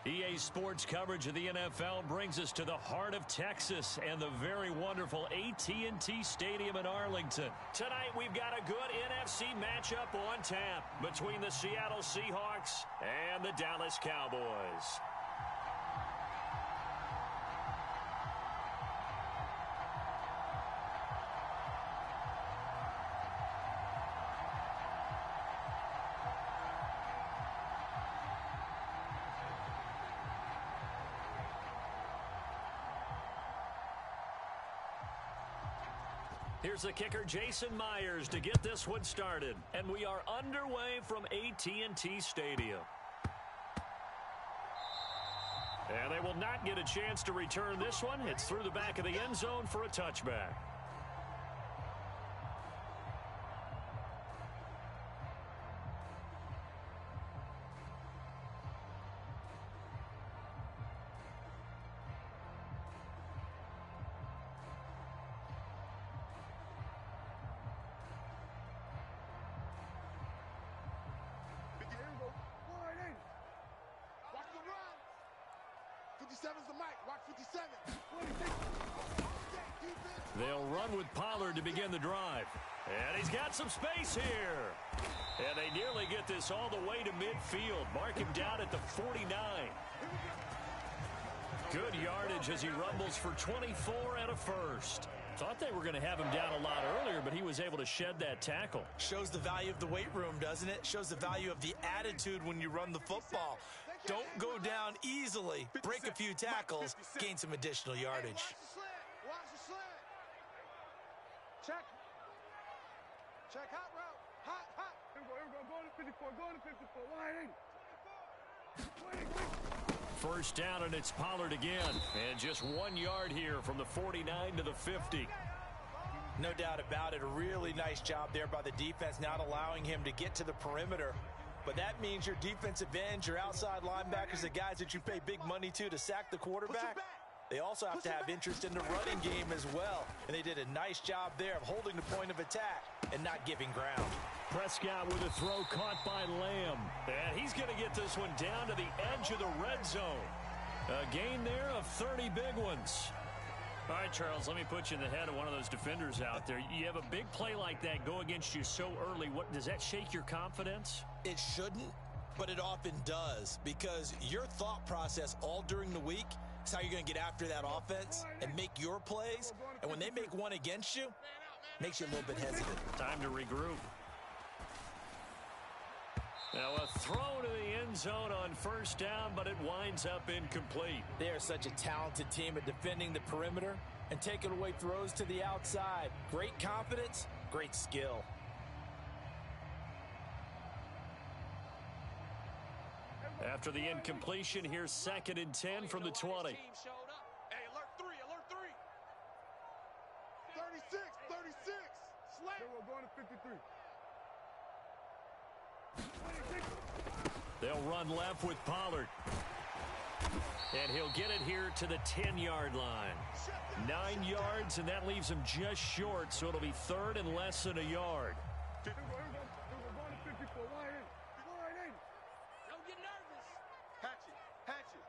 EA Sports coverage of the NFL brings us to the heart of Texas and the very wonderful AT&T Stadium in Arlington. Tonight, we've got a good NFC matchup on tap between the Seattle Seahawks and the Dallas Cowboys. Here's the kicker, Jason Myers, to get this one started. And we are underway from AT&T Stadium. And they will not get a chance to return this one. It's through the back of the end zone for a touchback. They'll run with Pollard to begin the drive. And he's got some space here. And they nearly get this all the way to midfield. Mark him down at the 49. Good yardage as he rumbles for 24 and a first. Thought they were going to have him down a lot earlier, but he was able to shed that tackle. Shows the value of the weight room, doesn't it? Shows the value of the attitude when you run the football. Don't go down easily. Break a few tackles. Gain some additional yardage. Watch the slant. Check. Check hot route. Hot, hot. Here we go. Going to 54. Going to 54. Wide. First down, and it's Pollard again. And just 1 yard here from the 49 to the 50. No doubt about it. A really nice job there by the defense, not allowing him to get to the perimeter. But that means your defensive ends, your outside linebackers, the guys that you pay big money to sack the quarterback, they also have to have interest in the running game as well. And they did a nice job there of holding the point of attack and not giving ground. Prescott with a throw caught by Lamb. And he's going to get this one down to the edge of the red zone. A gain there of 30 big ones. All right, Charles, let me put you in the head of one of those defenders out there. You have a big play like that go against you so early. What does that shake your confidence? It shouldn't, but it often does, because your thought process all during the week is how you're going to get after that offense and make your plays. And when they make one against you, makes you a little bit hesitant. Time to regroup. Now a throw to the end zone on first down, but it winds up incomplete. They are such a talented team at defending the perimeter and taking away throws to the outside. Great confidence, great skill. After the incompletion, here's 2nd and 10 from the 20. Hey, alert 3, alert 3. 36, 36. Slant. We're going to 53. They'll run left with Pollard. And he'll get it here to the 10-yard line. 9 yards, and that leaves him just short, so it'll be 3rd and less than a yard. We're going to 54. Wide in. Don't get nervous. Hatch it.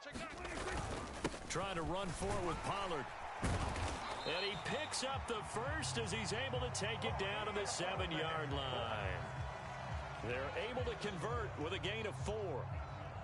Check out. Trying to run forward with Pollard. And he picks up the first as he's able to take it down to the 7-yard line. They're able to convert with a gain of 4.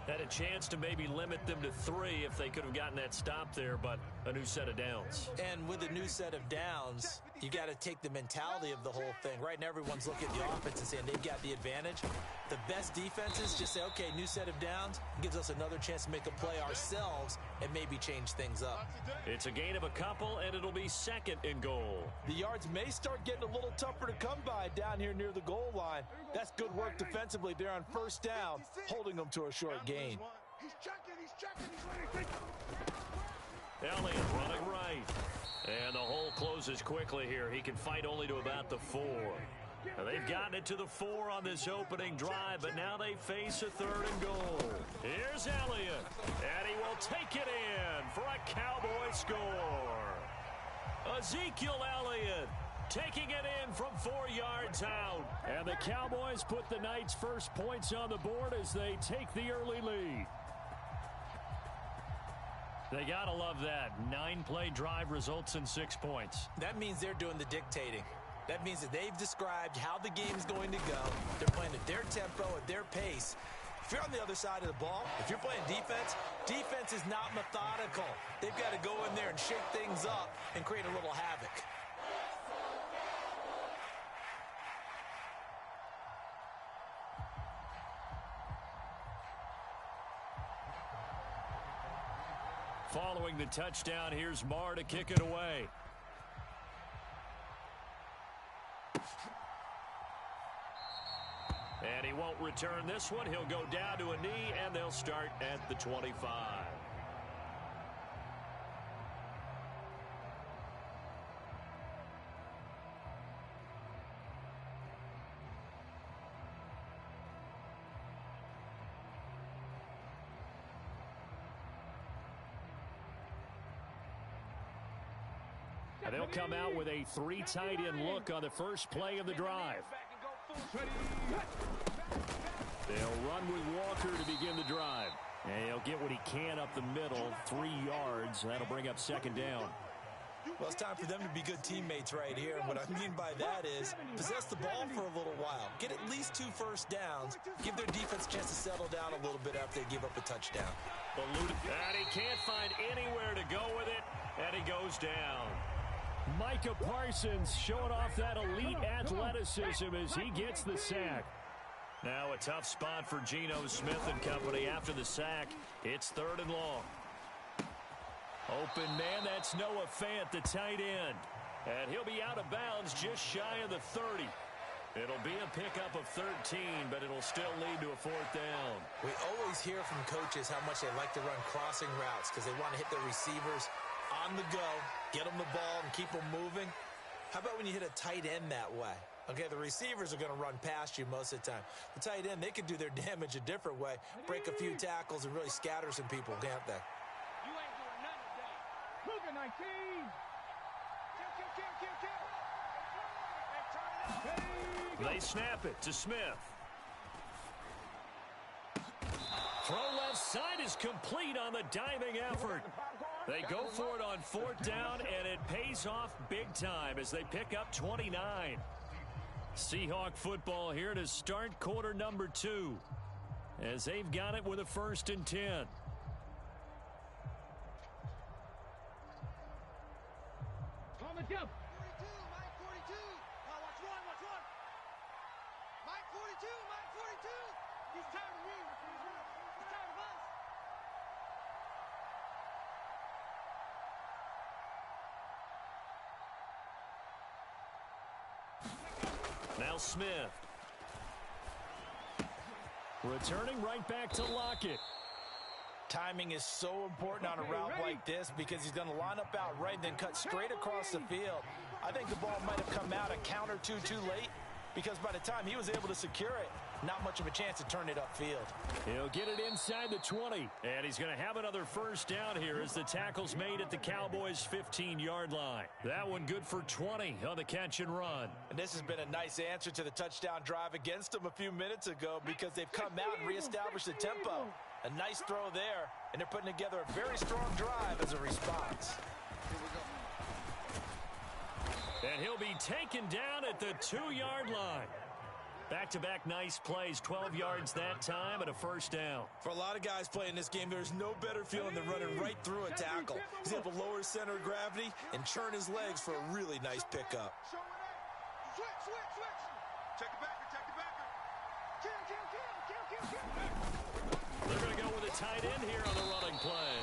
Had a chance to maybe limit them to 3 if they could have gotten that stop there, but a new set of downs. And with a new set of downs, you got to take the mentality of the whole thing. Right now, everyone's looking at the offense and saying they've got the advantage. The best defenses just say, okay, new set of downs, gives us another chance to make a play ourselves and maybe change things up. It's a gain of a couple, and it'll be 2nd and goal. The yards may start getting a little tougher to come by down here near the goal line. That's good work defensively there on first down, holding them to a short gain. He's checking. Elliott running right. And the hole closes quickly here. He can fight only to about the 4. Now they've gotten it to the 4 on this opening drive, but now they face a 3rd and goal. Here's Elliott, and he will take it in for a Cowboy score. Ezekiel Elliott taking it in from 4 yards out. And the Cowboys put the night's first points on the board as they take the early lead. They got to love that. 9-play drive results in 6 points. That means they're doing the dictating. That means that they've described how the game's going to go. They're playing at their tempo, at their pace. If you're on the other side of the ball, if you're playing defense, defense is not methodical. They've got to go in there and shake things up and create a little havoc. Following the touchdown, here's Marr to kick it away. And he won't return this one. He'll go down to a knee, and they'll start at the 25. And they'll come out with a 3 tight end look on the first play of the drive. They'll run with Walker to begin the drive. And he'll get what he can up the middle, 3 yards. That'll bring up second down. Well, it's time for them to be good teammates right here. And what I mean by that is possess the ball for a little while. Get at least 2 first downs. Give their defense a chance to settle down a little bit after they give up a touchdown. And he can't find anywhere to go with it. And he goes down. Micah Parsons showing off that elite athleticism as he gets the sack. Now a tough spot for Geno Smith and company after the sack. It's 3rd and long. Open man, that's Noah Fant, the tight end. And he'll be out of bounds just shy of the 30. It'll be a pickup of 13, but it'll still lead to a 4th down. We always hear from coaches how much they like to run crossing routes because they want to hit their receivers on the go, get them the ball, and keep them moving. How about when you hit a tight end that way? Okay, the receivers are going to run past you most of the time. The tight end, they can do their damage a different way, break a few tackles, and really scatter some people, can't they? You ain't doing nothing today. Cougar 19. Kill. They snap it to Smith. Throw left side is complete on the diving effort. They go for it on 4th down, and it pays off big time as they pick up 29. Seahawk football here to start quarter number 2 as they've got it with a 1st and 10. On the jump. 42, Mike 42. Watch one. Mike 42, Mike 42. He's tired of me. He's tired of us. Now Smith. Returning right back to Lockett. Timing is so important on a route like this because he's going to line up out right and then cut straight across the field. I think the ball might have come out a count or two too late because by the time he was able to secure it, not much of a chance to turn it upfield. He'll get it inside the 20, and he's going to have another 1st down here as the tackle's made at the Cowboys' 15-yard line. That one good for 20 on the catch and run. And this has been a nice answer to the touchdown drive against them a few minutes ago because they've come out and reestablished the tempo. A nice throw there, and they're putting together a very strong drive as a response. And he'll be taken down at the 2-yard line. Back-to-back nice plays, 12 yards that time and a 1st down. For a lot of guys playing this game, there's no better feeling than running right through a tackle. He's able to lower his center of gravity and churn his legs for a really nice pickup. Switch. Check the backer. Kill. They're going to go with a tight end here on the running play.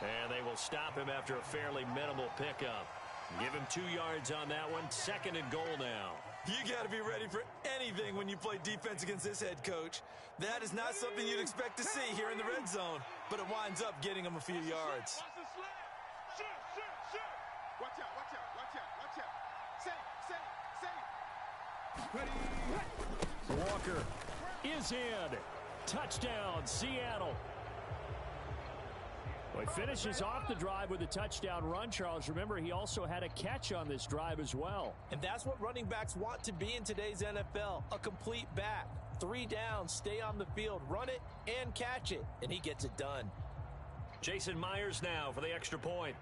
And they will stop him after a fairly minimal pickup. Give him 2 yards on that one. 2nd and goal now. You got to be ready for anything when you play defense against this head coach. That is not something you'd expect to see here in the red zone, but it winds up getting him a few yards. Watch the slap. Shoot. Watch out. Save. Ready. Walker is in. Touchdown, Seattle. Well, he finishes off the drive with a touchdown run, Charles. Remember, he also had a catch on this drive as well. And that's what running backs want to be in today's NFL, a complete back. 3 downs, stay on the field, run it, and catch it, and he gets it done. Jason Myers now for the extra point.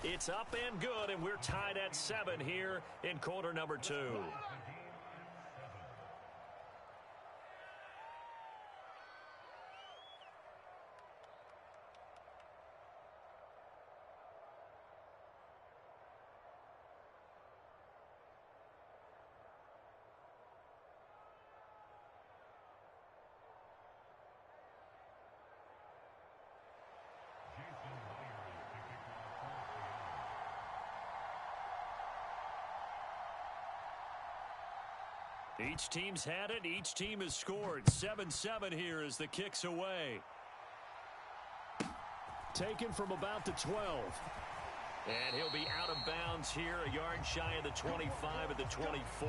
It's up and good, and we're tied at 7 here in quarter number 2. Each team's had it. Each team has scored. 7-7 here as the kick's away. Taken from about the 12. And he'll be out of bounds here, a yard shy of the 25 at the 24.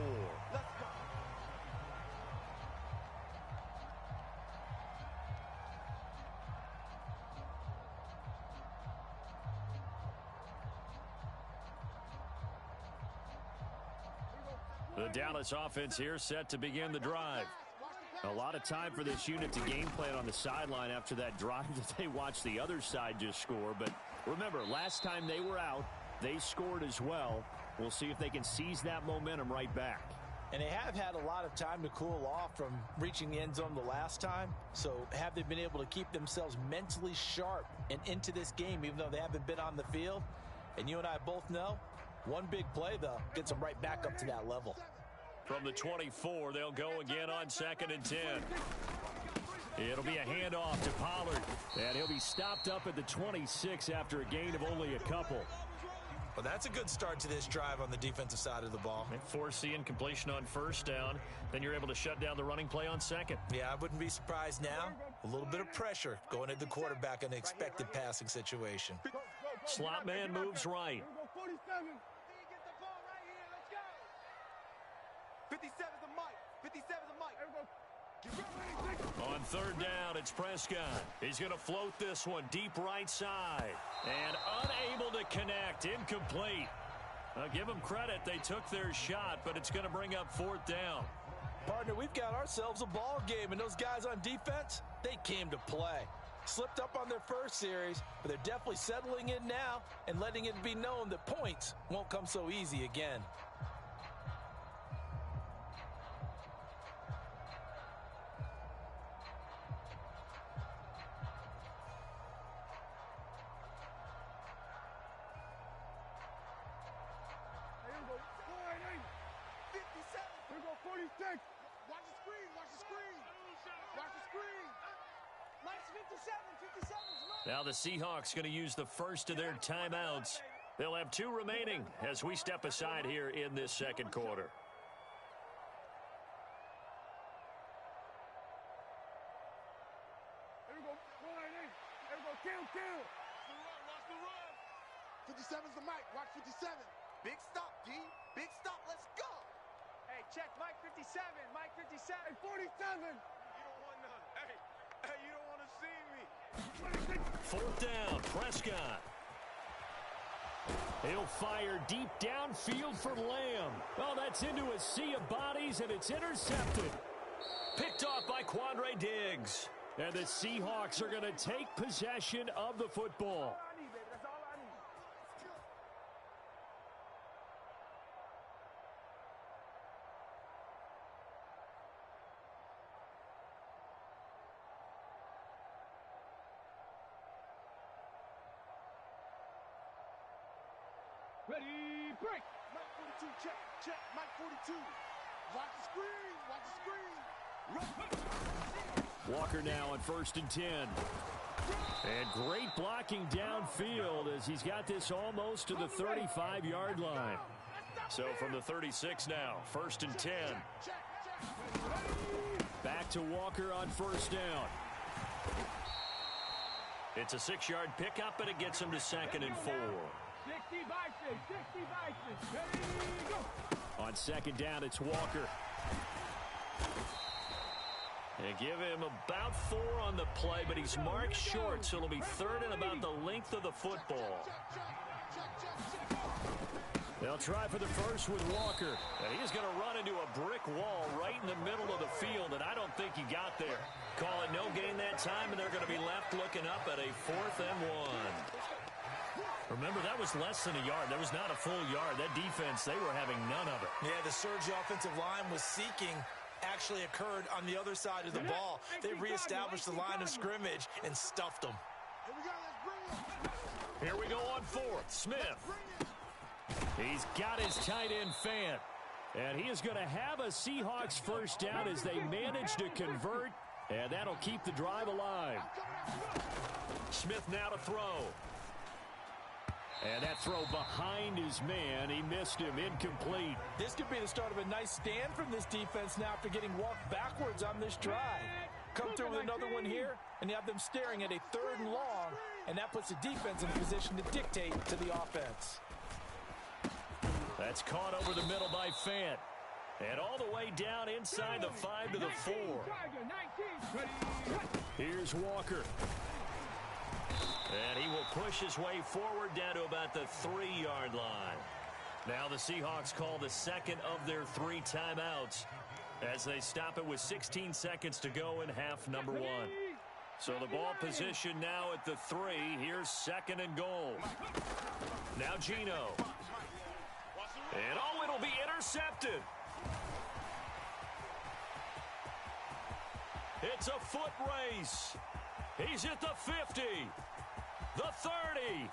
The Dallas offense here set to begin the drive. A lot of time for this unit to game plan on the sideline after that drive that they watched the other side just score. But remember, last time they were out, they scored as well. We'll see if they can seize that momentum right back. And they have had a lot of time to cool off from reaching the end zone the last time. So have they been able to keep themselves mentally sharp and into this game, even though they haven't been on the field? And you and I both know, one big play, though, gets them right back up to that level. From the 24, they'll go again on 2nd and 10. It'll be a handoff to Pollard, and he'll be stopped up at the 26 after a gain of only a couple. Well, that's a good start to this drive on the defensive side of the ball. Forcing completion on 1st down, then you're able to shut down the running play on 2nd. Yeah, I wouldn't be surprised now. A little bit of pressure going at the quarterback in an expected passing situation. Slot man moves right. 57's the mic. 57's the mic. On 3rd down, it's Prescott. He's going to float this one deep right side. And unable to connect. Incomplete. Give them credit. They took their shot, but it's going to bring up 4th down. Partner, we've got ourselves a ball game, and those guys on defense, they came to play. Slipped up on their first series, but they're definitely settling in now and letting it be known that points won't come so easy again. Watch the screen, watch the screen. Watch the screen. Mike's 57's mine. Now the Seahawks going to use the first of their timeouts. They'll have 2 remaining as we step aside here in this 2nd quarter. Here we go. Here we go. Kill. Watch the run. 57's the mic. Watch 57. Big stop, D. Big stop. Let's go. Hey, check Mike 57. Mike 57. 47. You don't want none. Hey, you don't want to see me. 4th down, Prescott. He'll fire deep downfield for Lamb. Oh, that's into a sea of bodies, and it's intercepted. Picked off by Quandre Diggs. And the Seahawks are going to take possession of the football. Ready, break. Mike 42, check. Mike 42. Watch the screen. Walker now on 1st and 10. And great blocking downfield as he's got this almost to the 35-yard line. So from the 36 now, 1st and 10. Back to Walker on 1st down. It's a 6-yard pickup, and it gets him to 2nd and 4. 60 Vikings. Ready, go. On 2nd down, it's Walker. They give him about 4 on the play, but he's marked short, so it'll be 3rd and about the length of the football. They'll try for the first with Walker. And he's going to run into a brick wall right in the middle of the field, and I don't think he got there. Call it no gain that time, and they're going to be left looking up at a 4th and 1. Remember, that was less than a yard. That was not a full yard. That defense, they were having none of it. Yeah, the surge the offensive line was seeking actually occurred on the other side of the ball. They reestablished the line of scrimmage and stuffed them. Here we go on 4th. Smith. He's got his tight end Fant. And he is going to have a Seahawks first down as they manage to convert. And that'll keep the drive alive. Smith now to throw. And that throw behind his man. He missed him. Incomplete. This could be the start of a nice stand from this defense now after getting walked backwards on this drive. Come through with another one here, and you have them staring at a 3rd and long, and that puts the defense in a position to dictate to the offense. That's caught over the middle by Fant. And all the way down inside the 5 to the 4. Here's Walker. And he will push his way forward down to about the 3-yard line. Now the Seahawks call the second of their 3 timeouts as they stop it with 16 seconds to go in half number 1. So the ball position now at the 3. Here's 2nd and goal. Now Gino. And oh, it'll be intercepted. It's a foot race. He's at the 50. The 30.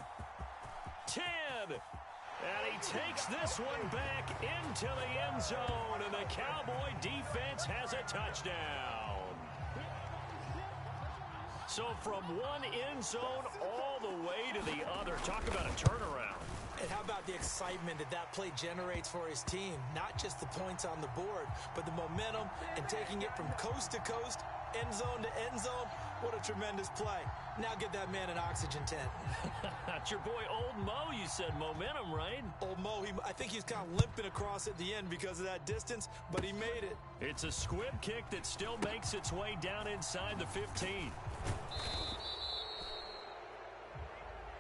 10. And he takes this one back into the end zone. And the Cowboy defense has a touchdown. So from one end zone all the way to the other. Talk about a turnaround. And how about the excitement that play generates for his team? Not just the points on the board, but the momentum and taking it from coast to coast, end zone to end zone. What a tremendous play. Now get that man an oxygen tent. That's your boy Old Mo, you said. Momentum, right? Old Mo, I think he's kind of limping across at the end because of that distance, but he made it. It's a squib kick that still makes its way down inside the 15.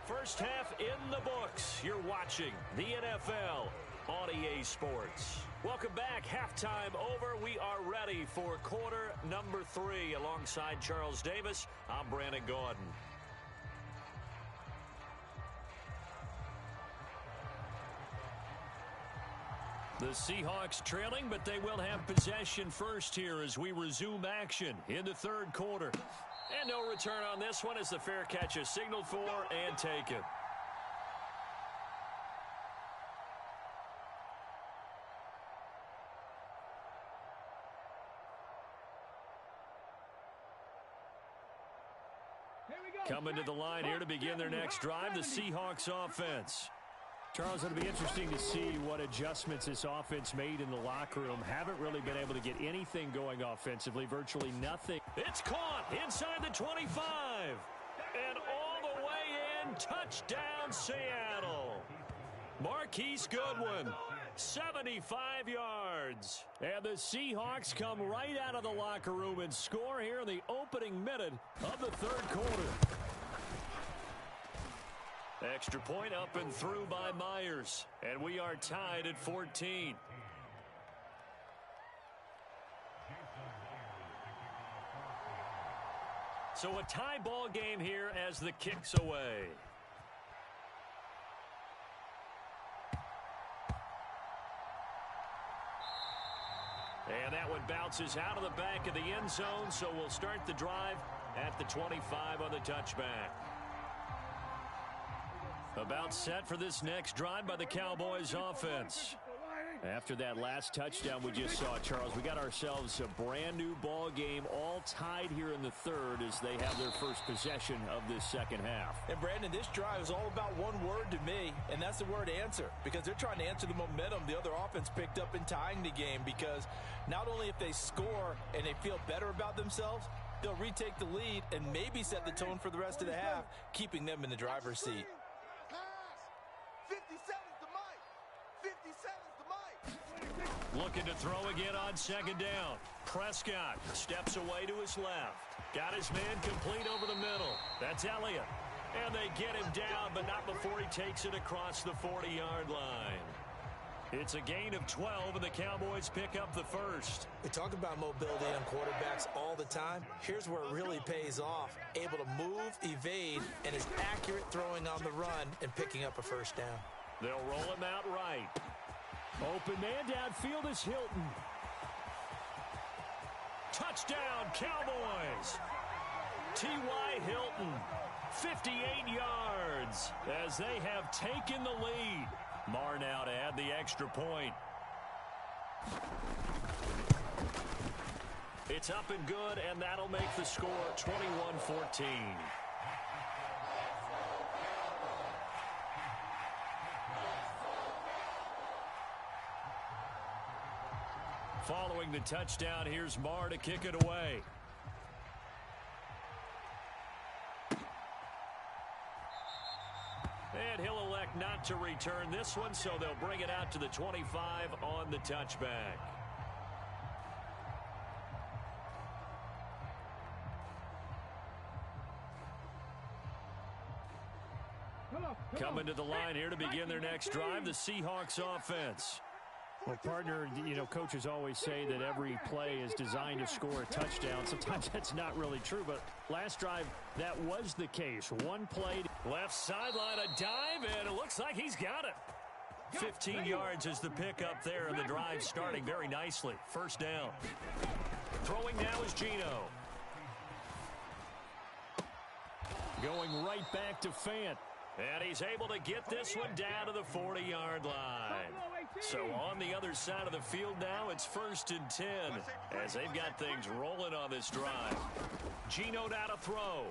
First half in the books. You're watching the NFL on EA Sports. Welcome back. Halftime over. We are ready for quarter number 3. Alongside Charles Davis, I'm Brandon Gaudin. The Seahawks trailing, but they will have possession first here as we resume action in the 3rd quarter. And no return on this one as the fair catch is signaled for and taken. Coming to the line here to begin their next drive, the Seahawks offense. Charles, it'll be interesting to see what adjustments this offense made in the locker room. Haven't really been able to get anything going offensively, virtually nothing. It's caught inside the 25. And all the way in, touchdown Seattle. Marquise Goodwin, 75 yards. And the Seahawks come right out of the locker room and score here in the opening minute of the 3rd quarter. Extra point up and through by Myers. And we are tied at 14. So a tie ball game here as the kick's away. And that one bounces out of the back of the end zone, so we'll start the drive at the 25 on the touchback. About set for this next drive by the Cowboys offense. After that last touchdown we just saw, Charles, we got ourselves a brand new ball game, all tied here in the 3rd as they have their first possession of this 2nd half. And Brandon, this drive is all about one word to me, and that's the word answer, because they're trying to answer the momentum the other offense picked up in tying the game, because not only if they score and they feel better about themselves, they'll retake the lead and maybe set the tone for the rest of the half, keeping them in the driver's seat. 57's the mic. 57's the mic. Looking to throw again on 2nd down. Prescott steps away to his left. Got his man complete over the middle. That's Elliott. And they get him down, but not before he takes it across the 40-yard line. It's a gain of 12, and the Cowboys pick up the first. We talk about mobility on quarterbacks all the time. Here's where it really pays off. Able to move, evade, and is accurate throwing on the run and picking up a first down. They'll roll him out right. Open man downfield is Hilton. Touchdown, Cowboys. T.Y. Hilton, 58 yards as they have taken the lead. Marr now to add the extra point. It's up and good, and that'll make the score 21-14. Following the touchdown, here's Marr to kick it away. And he'll elect not to return this one, so they'll bring it out to the 25 on the touchback. Coming to the line here to begin their next drive, the Seahawks offense. Well, partner, you know, coaches always say that every play is designed to score a touchdown. Sometimes that's not really true, but last drive, that was the case. One play. Left sideline, a dive, and it looks like he's got it. 15 yards is the pickup there, and the drive starting very nicely. First down. Throwing now is Geno. Going right back to Fant. And he's able to get this one down to the 40-yard line. So on the other side of the field now, it's 1st and 10 as they've got things rolling on this drive. Geno now to throw.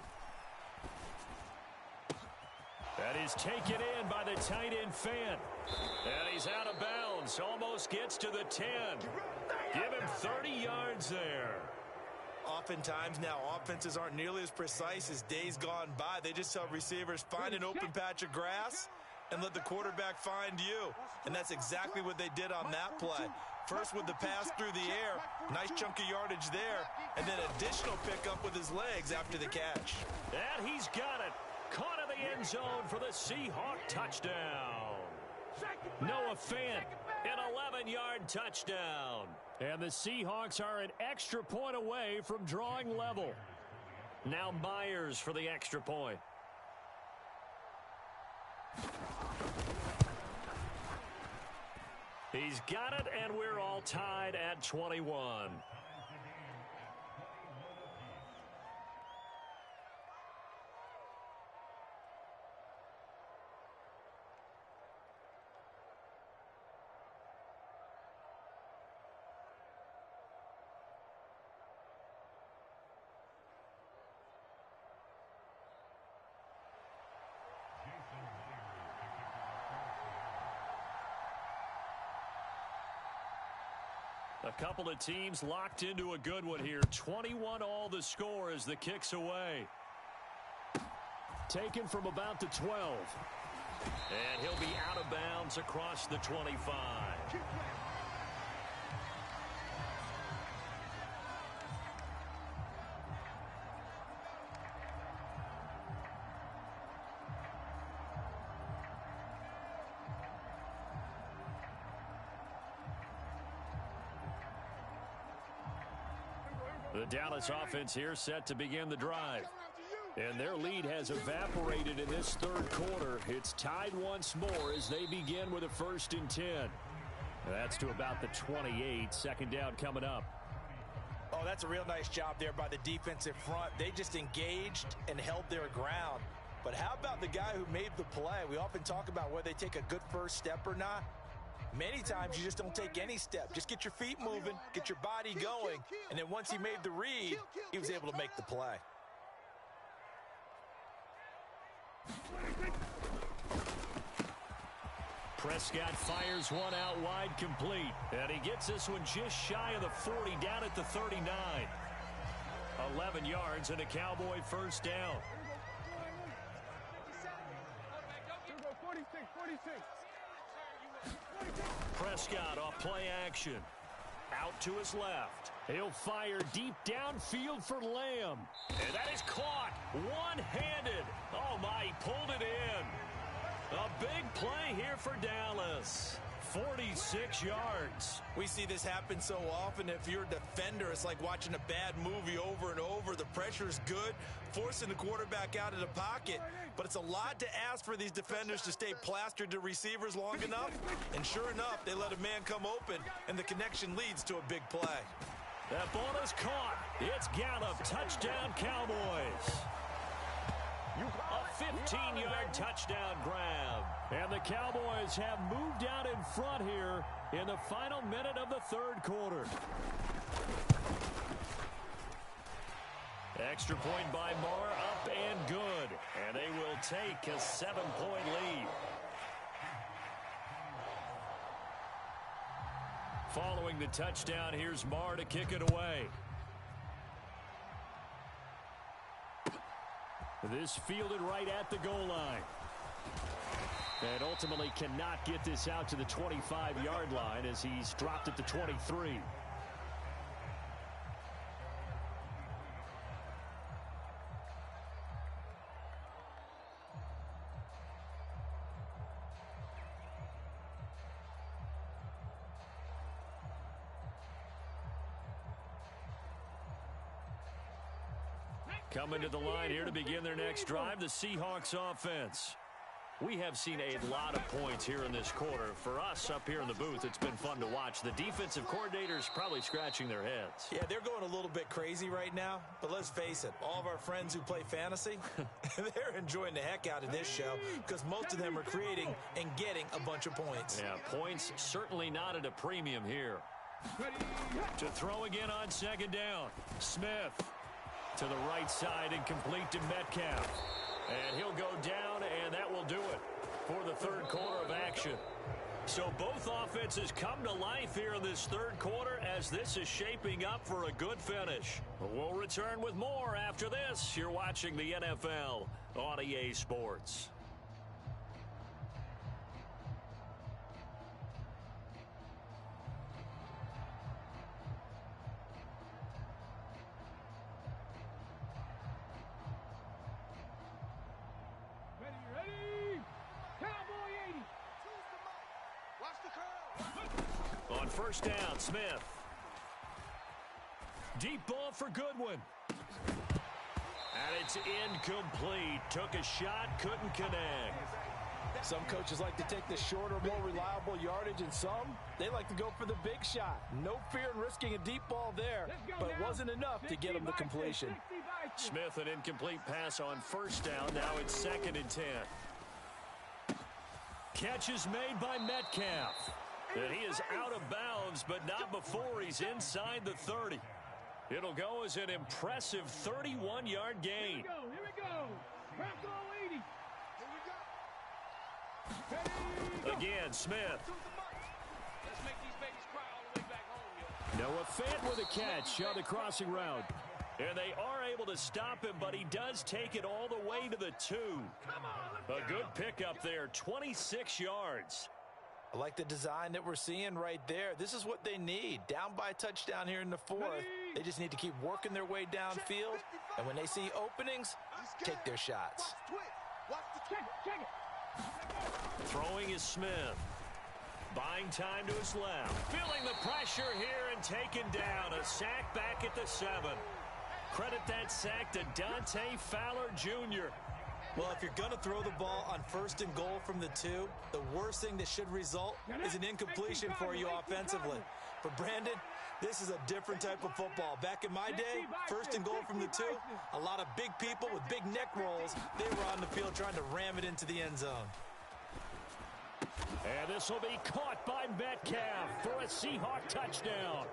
That is taken in by the tight end Fant. And he's out of bounds. Almost gets to the 10. Give him 30 yards there. Oftentimes now, offenses aren't nearly as precise as days gone by. They just tell receivers, find an open patch of grass and let the quarterback find you. And that's exactly what they did on that play. First with the pass through the air, nice chunk of yardage there, and then additional pickup with his legs after the catch. And he's got it. Caught in the end zone for the Seahawk touchdown. Noah Fant, an 11-yard touchdown. And the Seahawks are an extra point away from drawing level. Now Myers for the extra point. He's got it, and we're all tied at 21. A couple of teams locked into a good one here. 21 all the score as the kick's away. Taken from about the 12. And he'll be out of bounds across the 25. The Dallas offense here set to begin the drive. And their lead has evaporated in this third quarter. It's tied once more as they begin with a 1st and 10. That's to about the 28. Second down coming up. Oh, that's a real nice job there by the defensive front. They just engaged and held their ground. But how about the guy who made the play? We often talk about whether they take a good first step or not. Many times you just don't take any step. Just get your feet moving, get your body going, and then once he made the read, he was able to make the play. Prescott fires one out wide complete. And he gets this one just shy of the 40 down at the 39. 11 yards and a Cowboy first down. 46. Prescott off play action. Out to his left. He'll fire deep downfield for Lamb. And that is caught one-handed. Oh, my, he pulled it in. A big play here for Dallas. 46 yards. We see this happen so often. If you're a defender, it's like watching a bad movie over and over. The pressure is good, forcing the quarterback out of the pocket. But it's a lot to ask for these defenders to stay plastered to receivers long enough. And sure enough, they let a man come open, and the connection leads to a big play. That ball is caught. It's Gallup. Touchdown, Cowboys. A 15-yard touchdown grab. And the Cowboys have moved out in front here in the final minute of the third quarter. Extra point by Moore, up and good. And they will take a 7-point lead. Following the touchdown, here's Marr to kick it away. This fielded right at the goal line. And ultimately cannot get this out to the 25-yard line as he's dropped it to 23. Coming to the line here to begin their next drive, the Seahawks offense. We have seen a lot of points here in this quarter. For us up here in the booth, it's been fun to watch. The defensive coordinators probably scratching their heads. Yeah, they're going a little bit crazy right now. But let's face it, all of our friends who play fantasy, they're enjoying the heck out of this show because most of them are creating and getting a bunch of points. Yeah, points certainly not at a premium here. To throw again on second down. Smith to the right side and complete to Metcalf. And he'll go down, and that will do it for the third quarter of action. So both offenses come to life here in this third quarter as this is shaping up for a good finish. We'll return with more after this. You're watching the NFL on EA Sports. On first down, Smith. Deep ball for Goodwin. And it's incomplete. Took a shot, couldn't connect. Some coaches like to take the shorter, more reliable yardage, and some, they like to go for the big shot. No fear in risking a deep ball there, but it wasn't enough to get him the completion. Smith, an incomplete pass on first down. Now it's 2nd and 10. Catch is made by Metcalf. And he is out of bounds, but not before he's inside the 30. It'll go as an impressive 31-yard gain. Here we go. Press all 80. Here we go. Again, Smith. Let's make these babies cry all the way back home, yo. Noah Fant with a catch on the crossing route. And they are able to stop him, but he does take it all the way to the 2. A good pickup there, 26 yards. I like the design that we're seeing right there. This is what they need. Down by a touchdown here in the 4th. They just need to keep working their way downfield. And when they see openings, take their shots. Throwing is Smith. Buying time to his left. Feeling the pressure here and taken down. A sack back at the 7. Credit that sack to Dante Fowler Jr. Well, if you're going to throw the ball on 1st and goal from the 2, the worst thing that should result is an incompletion for you offensively. For Brandon, this is a different type of football. Back in my day, 1st and goal from the 2, a lot of big people with big neck rolls, they were on the field trying to ram it into the end zone. And this will be caught by Metcalf for a Seahawk touchdown.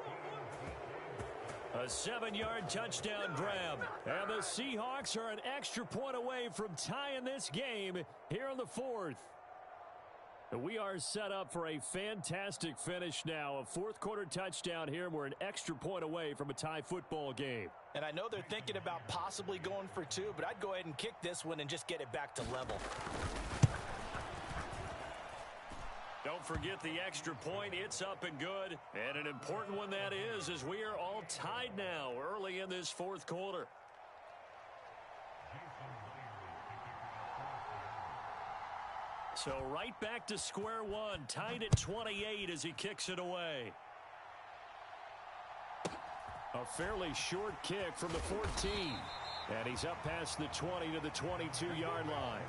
A 7-yard touchdown grab. And the Seahawks are an extra point away from tying this game here in the 4th. We are set up for a fantastic finish now. A 4th quarter touchdown here. We're an extra point away from a tie football game. And I know they're thinking about possibly going for 2, but I'd go ahead and kick this one and just get it back to level. Don't forget the extra point. It's up and good. And an important one that is, as we are all tied now early in this 4th quarter. So right back to square one, tied at 28 as he kicks it away. A fairly short kick from the 14. And he's up past the 20 to the 22-yard line.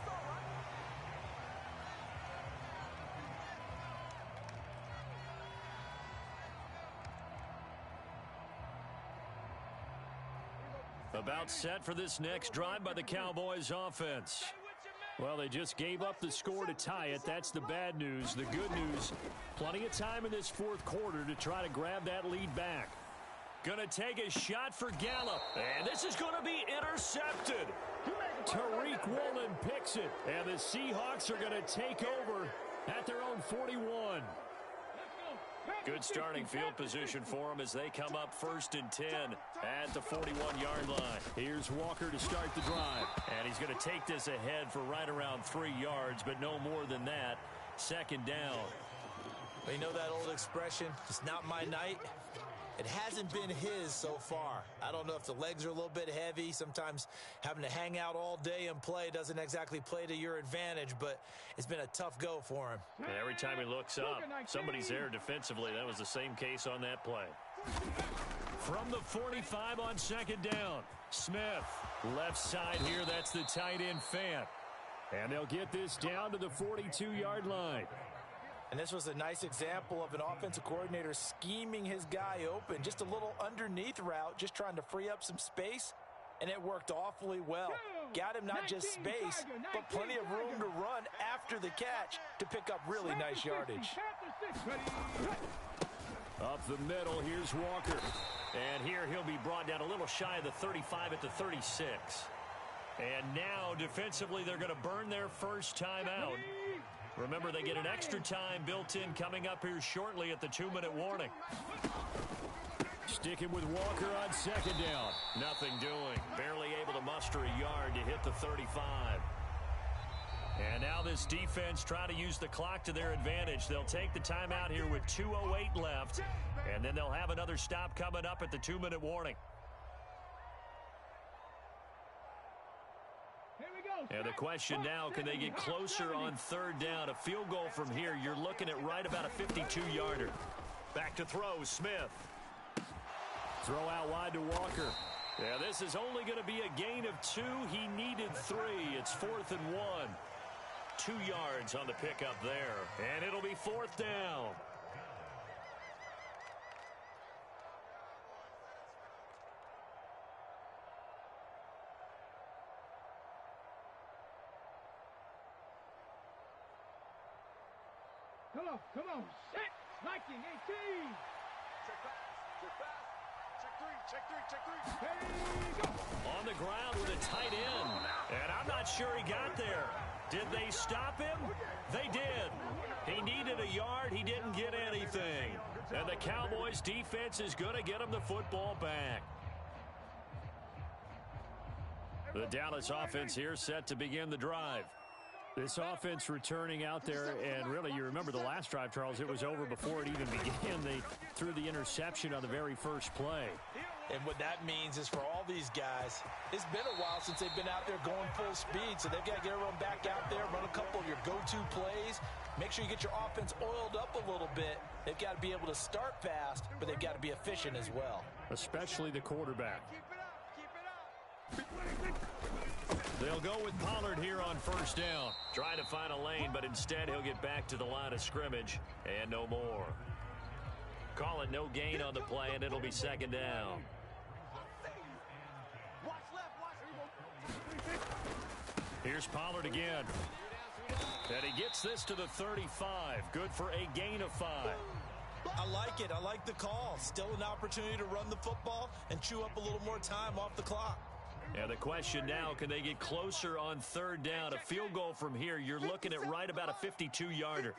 About set for this next drive by the Cowboys offense. Well, they just gave up the score to tie it. That's the bad news. The good news, plenty of time in this fourth quarter to try to grab that lead back. Going to take a shot for Gallup. And this is going to be intercepted. Tariq Woolen picks it. And the Seahawks are going to take over at their own 41. Good starting field position for them as they come up 1st and 10 at the 41-yard line. Here's Walker to start the drive. And he's going to take this ahead for right around 3 yards, but no more than that. 2nd down. Well, you know that old expression, it's not my night? It hasn't been his so far. I don't know if the legs are a little bit heavy. Sometimes having to hang out all day and play doesn't exactly play to your advantage, but it's been a tough go for him. And every time he looks up, somebody's there defensively. That was the same case on that play. From the 45 on 2nd down, Smith. Left side here, that's the tight end Fant. And they'll get this down to the 42-yard line. And this was a nice example of an offensive coordinator scheming his guy open. Just a little underneath route, just trying to free up some space, and it worked awfully well. Got him not just space, but plenty of room to run after the catch to pick up really nice yardage. Up the middle, here's Walker. And here he'll be brought down a little shy of the 35 at the 36. And now, defensively, they're going to burn their first time out. Remember, they get an extra time built in coming up here shortly at the 2-minute warning. Sticking with Walker on 2nd down. Nothing doing. Barely able to muster a yard to hit the 35. And now this defense trying to use the clock to their advantage. They'll take the timeout here with 2:08 left. And then they'll have another stop coming up at the 2-minute warning. And the question now, can they get closer on 3rd down? A field goal from here, you're looking at right about a 52-yarder. Back to throw, Smith. Throw out wide to Walker. Yeah, this is only going to be a gain of 2. He needed 3. It's 4th and 1. 2 yards on the pickup there. And it'll be 4th down. Come on, set, 19, 18. Check pass, check three, check 3. Hey, go. On the ground with a tight end. And I'm not sure he got there. Did they stop him? They did. He needed a yard. He didn't get anything. And the Cowboys defense is going to get him the football back. The Dallas offense here set to begin the drive. This offense returning out there, and really, you remember the last drive, Charles, it was over before it even began. They threw the interception on the very first play. And what that means is for all these guys, it's been a while since they've been out there going full speed, so they've got to get everyone back out there, run a couple of your go-to plays, make sure you get your offense oiled up a little bit. They've got to be able to start fast, but they've got to be efficient as well. Especially the quarterback. Keep it up. They'll go with Pollard here on 1st down. Trying to find a lane, but instead he'll get back to the line of scrimmage and no more. Call it no gain on the play, and it'll be 2nd down. Here's Pollard again. And he gets this to the 35. Good for a gain of 5. I like it. I like the call. Still an opportunity to run the football and chew up a little more time off the clock. And the question now, can they get closer on 3rd down? A field goal from here, you're looking at right about a 52-yarder.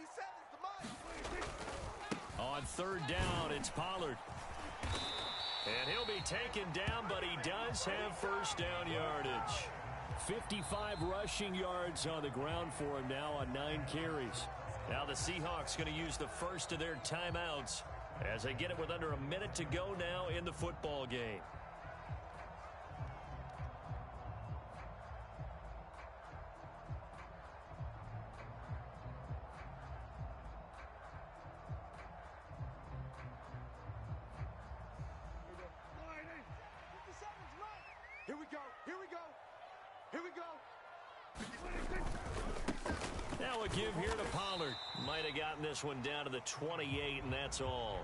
On 3rd down, it's Pollard. And he'll be taken down, but he does have 1st down yardage. 55 rushing yards on the ground for him now on 9 carries. Now the Seahawks going to use the first of their timeouts as they get it with under a minute to go now in the football game. Now a give here to Pollard. Might have gotten this one down to the 28, and that's all.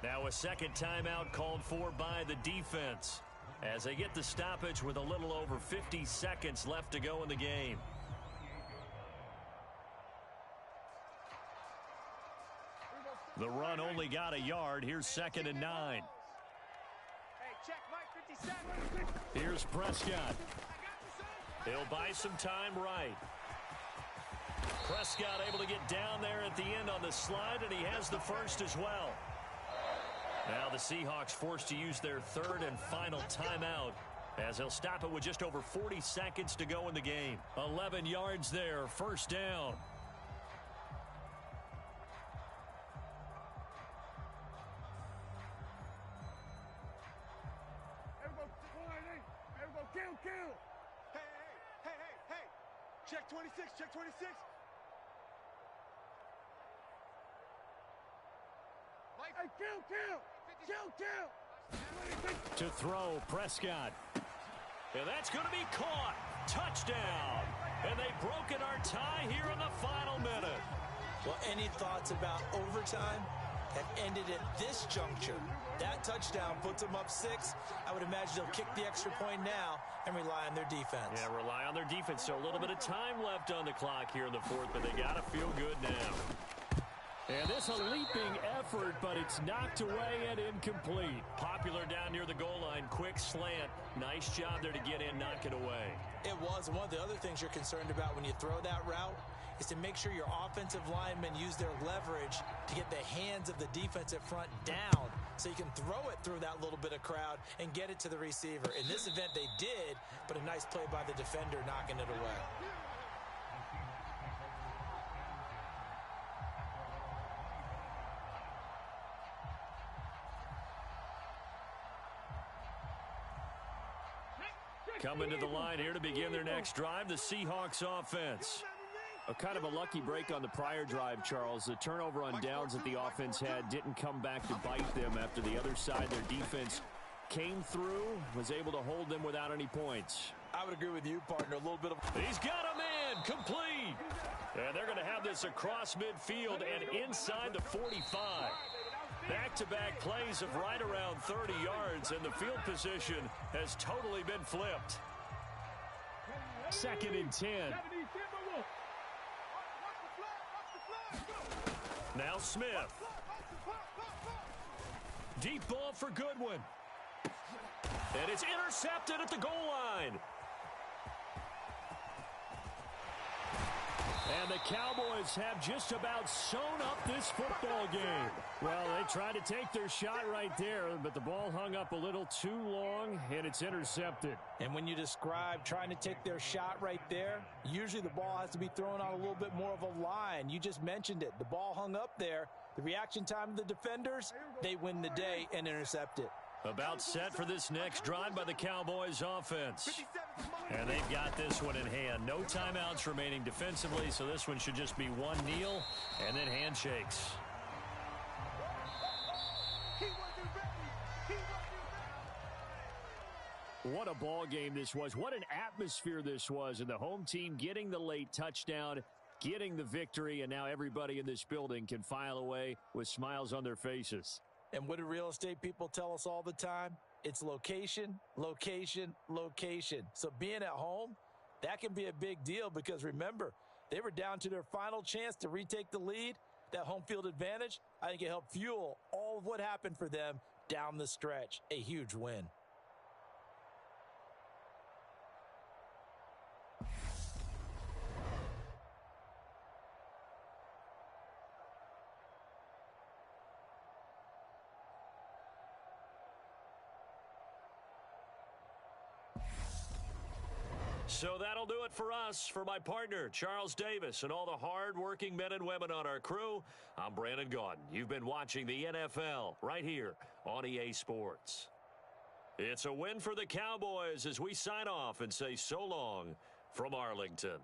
Now a second timeout called for by the defense as they get the stoppage with a little over 50 seconds left to go in the game. The run only got a yard. Here's 2nd and 9. Hey, check Mike 57. Here's Prescott. He'll buy some time right. Prescott able to get down there at the end on the slide, and he has the first as well. Now the Seahawks forced to use their 3rd and final timeout as they'll stop it with just over 40 seconds to go in the game. 11 yards there, first down. Kill. Hey. Check 26, check 26. Mike. Hey, kill. To throw, Prescott. And that's going to be caught. Touchdown. And they've broken our tie here in the final minute. Well, any thoughts about overtime have ended at this juncture? That touchdown puts them up 6. I would imagine they'll kick the extra point now and rely on their defense. Yeah, rely on their defense. So a little bit of time left on the clock here in the 4th, but they got to feel good now. And this a leaping effort, but it's knocked away and incomplete. Popular down near the goal line. Quick slant. Nice job there to get in, knock it away. It was. One of the other things you're concerned about when you throw that route is to make sure your offensive linemen use their leverage to get the hands of the defensive front down so you can throw it through that little bit of crowd and get it to the receiver. In this event, they did, but a nice play by the defender knocking it away. Coming to the line here to begin their next drive, the Seahawks offense. A kind of a lucky break on the prior drive, Charles. The turnover on downs that the offense had didn't come back to bite them after the other side. Their defense came through, was able to hold them without any points. I would agree with you, partner. A little bit of... He's got him in. Complete. And they're going to have this across midfield and inside the 45. Back-to-back plays of right around 30 yards, and the field position has totally been flipped. 2nd and 10. Now Smith. Deep ball for Goodwin. And it's intercepted at the goal line. And the Cowboys have just about sewn up this football game. Well, they tried to take their shot right there, but the ball hung up a little too long, and it's intercepted. And when you describe trying to take their shot right there, usually the ball has to be thrown on a little bit more of a line. You just mentioned it. The ball hung up there. The reaction time of the defenders, they win the day and intercept it. About set for this next drive by the Cowboys offense. And they've got this one in hand. No timeouts remaining defensively, so this one should just be one kneel and then handshakes. What a ball game this was. What an atmosphere this was. And the home team getting the late touchdown, getting the victory, and now everybody in this building can file away with smiles on their faces. And what do real estate people tell us all the time? It's location, location, location. So being at home, that can be a big deal because remember, they were down to their final chance to retake the lead. That home field advantage, I think it helped fuel all of what happened for them down the stretch. A huge win. So that'll do it for us. For my partner, Charles Davis, and all the hard-working men and women on our crew, I'm Brandon Gaudin. You've been watching the NFL right here on EA Sports. It's a win for the Cowboys as we sign off and say so long from Arlington.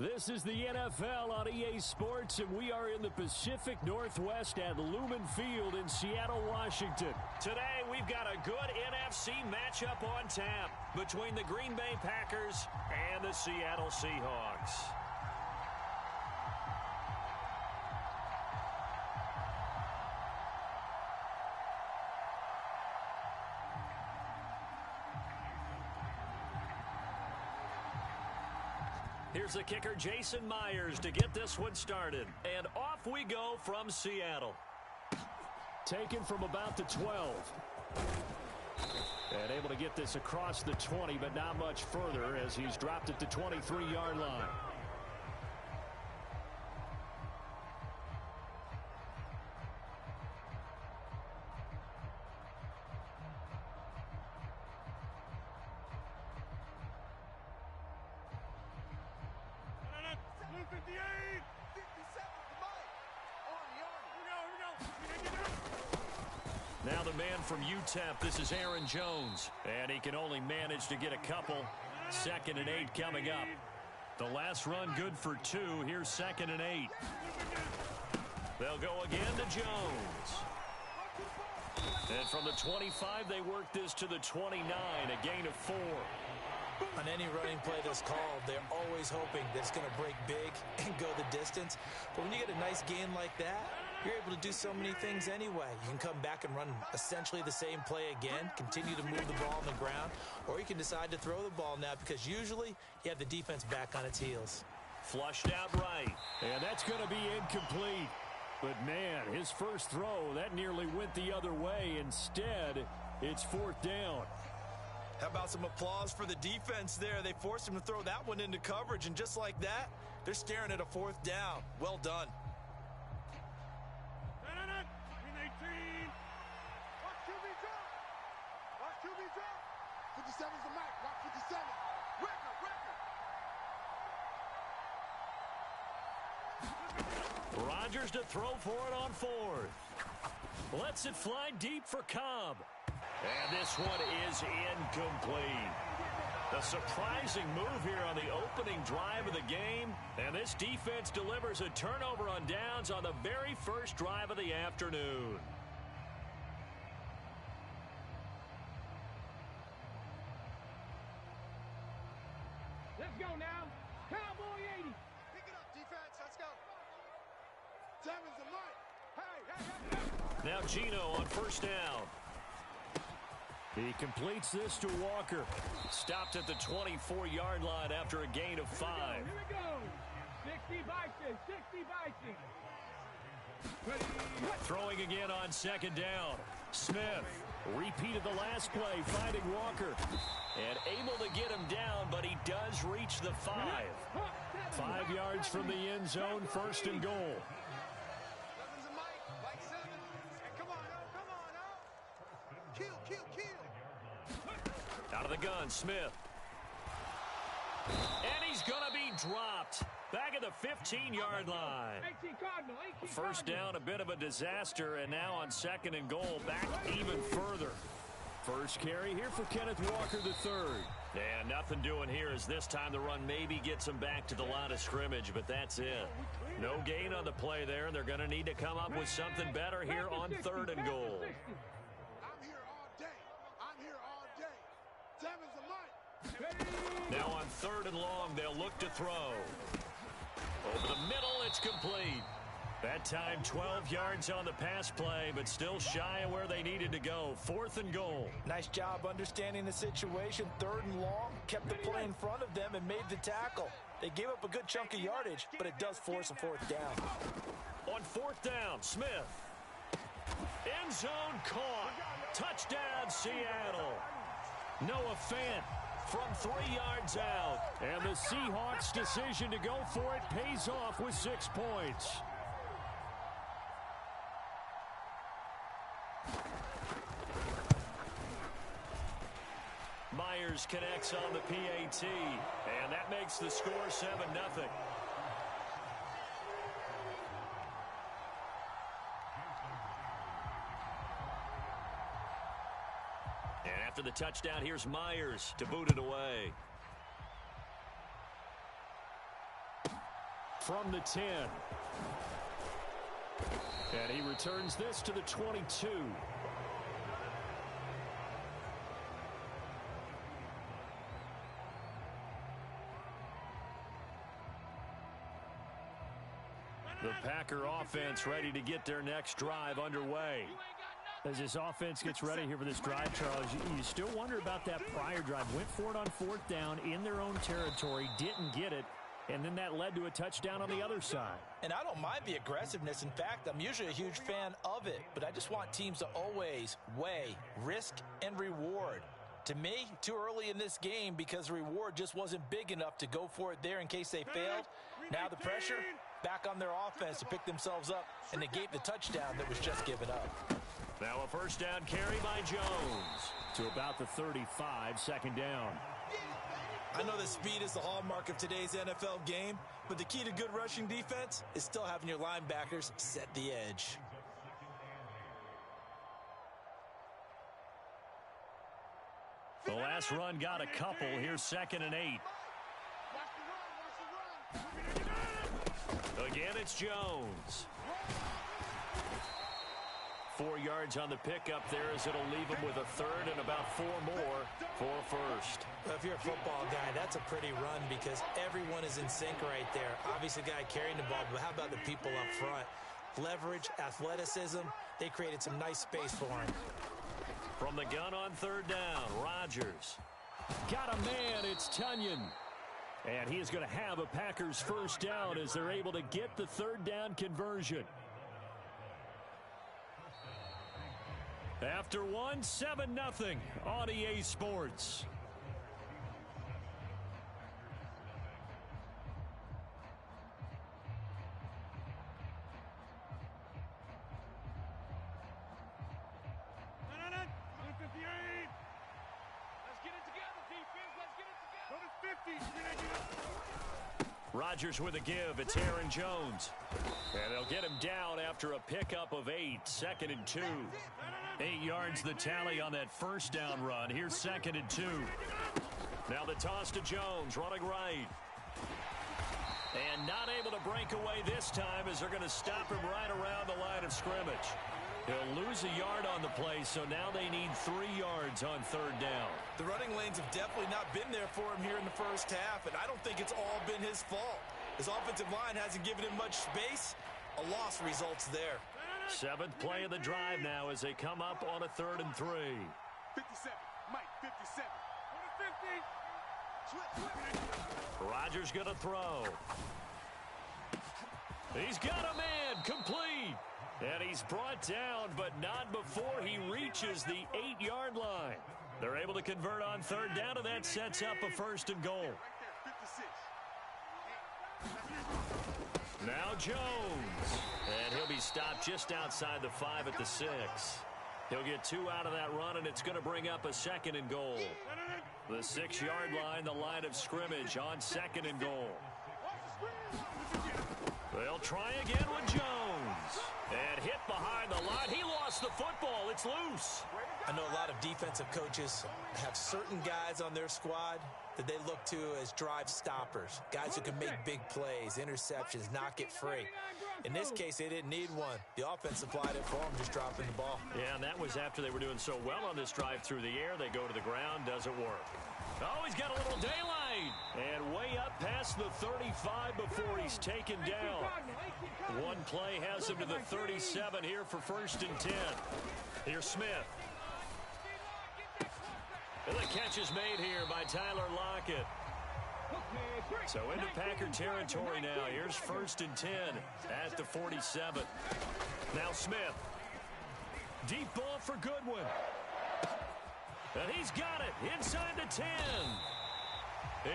This is the NFL on EA Sports, and we are in the Pacific Northwest at Lumen Field in Seattle, Washington. Today, we've got a good NFC matchup on tap between the Green Bay Packers and the Seattle Seahawks. Here's the kicker, Jason Myers, to get this one started. And off we go from Seattle. Taken from about the 12. And able to get this across the 20, but not much further as he's dropped it to 23-yard line. Now the man from UTEP, this is Aaron Jones. And he can only manage to get a couple. 2nd and 8 coming up. The last run good for 2. Here's 2nd and 8. They'll go again to Jones. And from the 25, they work this to the 29, a gain of 4. On any running play that's called, they're always hoping that it's going to break big and go the distance. But when you get a nice gain like that, you're able to do so many things anyway. You can come back and run essentially the same play again, continue to move the ball on the ground, or you can decide to throw the ball now because usually you have the defense back on its heels. Flushed out right. And that's going to be incomplete. But, man, his first throw, that nearly went the other way. Instead, it's 4th down. How about some applause for the defense there? They forced him to throw that one into coverage, and just like that, they're staring at a 4th down. Well done. Watch QB drop. Watch QB drop. 57's the mic. Watch 57. Record. Rodgers to throw for it on 4th. Lets it fly deep for Cobb. And this one is incomplete. A surprising move here on the opening drive of the game. And this defense delivers a turnover on downs on the very first drive of the afternoon. Let's go now. Cowboy 80. Pick it up, defense. Let's go. 7's the mic. Hey. Now Gino on 1st down. He completes this to Walker. Stopped at the 24-yard line after a gain of 5. Here we go. 60 Bison. 60 Bison. Throwing again on 2nd down. Smith repeated the last play, finding Walker. And able to get him down, but he does reach the 5. 5 yards from the end zone, 1st and goal. Out of the gun, Smith. And he's going to be dropped. Back at the 15-yard line. 1st down, a bit of a disaster, and now on 2nd and goal, back even further. First carry here for Kenneth Walker III. And nothing doing here as this time the run maybe gets him back to the line of scrimmage, but that's it. No gain on the play there, and they're going to need to come up with something better here on 3rd and goal. Now on 3rd and long, they'll look to throw. Over the middle, it's complete. That time 12 yards on the pass play, but still shy of where they needed to go. 4th and goal. Nice job understanding the situation. 3rd and long, kept the play in front of them and made the tackle. They gave up a good chunk of yardage, but it does force a 4th down. On 4th down, Smith. End zone caught. Touchdown, Seattle. Noah Fant from 3 yards out. And the Seahawks' decision to go for it pays off with 6 points. Myers connects on the PAT, and that makes the score 7-0. And after the touchdown, here's Myers to boot it away. from the 10. And he returns this to the 22. The Packer offense ready to get their next drive underway. As this offense gets ready here for this drive, Charles, you still wonder about that prior drive. Went for it on 4th down in their own territory, didn't get it, and then that led to a touchdown on the other side. And I don't mind the aggressiveness. In fact, I'm usually a huge fan of it, but I just want teams to always weigh risk and reward. To me, too early in this game because the reward just wasn't big enough to go for it there in case they failed. Now the pressure back on their offense to pick themselves up and negate the touchdown that was just given up. Now a first down carry by Jones to about the 35, second down. I know that speed is the hallmark of today's NFL game, but the key to good rushing defense is still having your linebackers set the edge. The last run got a couple. Here's 2nd and 8. Again, it's Jones. 4 yards on the pickup there as it'll leave him with a third and about 4 more for first. Well, if you're a football guy, that's a pretty run because everyone is in sync right there. Obviously, the guy carrying the ball, but how about the people up front? Leverage, athleticism, they created some nice space for him. From the gun on 3rd down, Rodgers. Got a man, it's Tunyon. And he is going to have a Packers first down as they're able to get the 3rd down conversion. After 7-0 on EA Sports. Rodgers with a give. It's Aaron Jones. And they'll get him down after a pickup of 8. 2nd and 2. 8 yards the tally on that first down run. Here's 2nd and 2. Now the toss to Jones, running right. And not able to break away this time as they're going to stop him right around the line of scrimmage. He'll lose a yard on the play, so now they need 3 yards on 3rd down. The running lanes have definitely not been there for him here in the first half, and I don't think it's all been his fault. His offensive line hasn't given him much space. A loss results there. 7th play of the drive now as they come up on a 3rd and 3. 57, Mike, 57. 50. Rodgers going to throw. He's got a man, complete. And he's brought down, but not before he reaches the 8-yard line. They're able to convert on 3rd down, and that sets up a 1st and goal. Now Jones. And he'll be stopped just outside the 5 at the 6. He'll get 2 out of that run, and it's going to bring up a 2nd and goal. The 6-yard line, the line of scrimmage on 2nd and goal. They'll try again with Jones. And hit behind the line. He lost the football. It's loose. I know a lot of defensive coaches have certain guys on their squad that they look to as drive stoppers. Guys who can make big plays, interceptions, knock it free. In this case, they didn't need one. The offense supplied it for them, just dropping the ball. Yeah, and that was after they were doing so well on this drive through the air. They go to the ground, doesn't work. Oh, he's got a little daylight. And way up past the 35 before he's taken down. One play has him to the 37 here for 1st and 10. Here's Smith. And the catch is made here by Tyler Lockett. So into Packer territory now. Here's 1st and 10 at the 47. Now Smith. Deep ball for Goodwin. And he's got it inside the 10.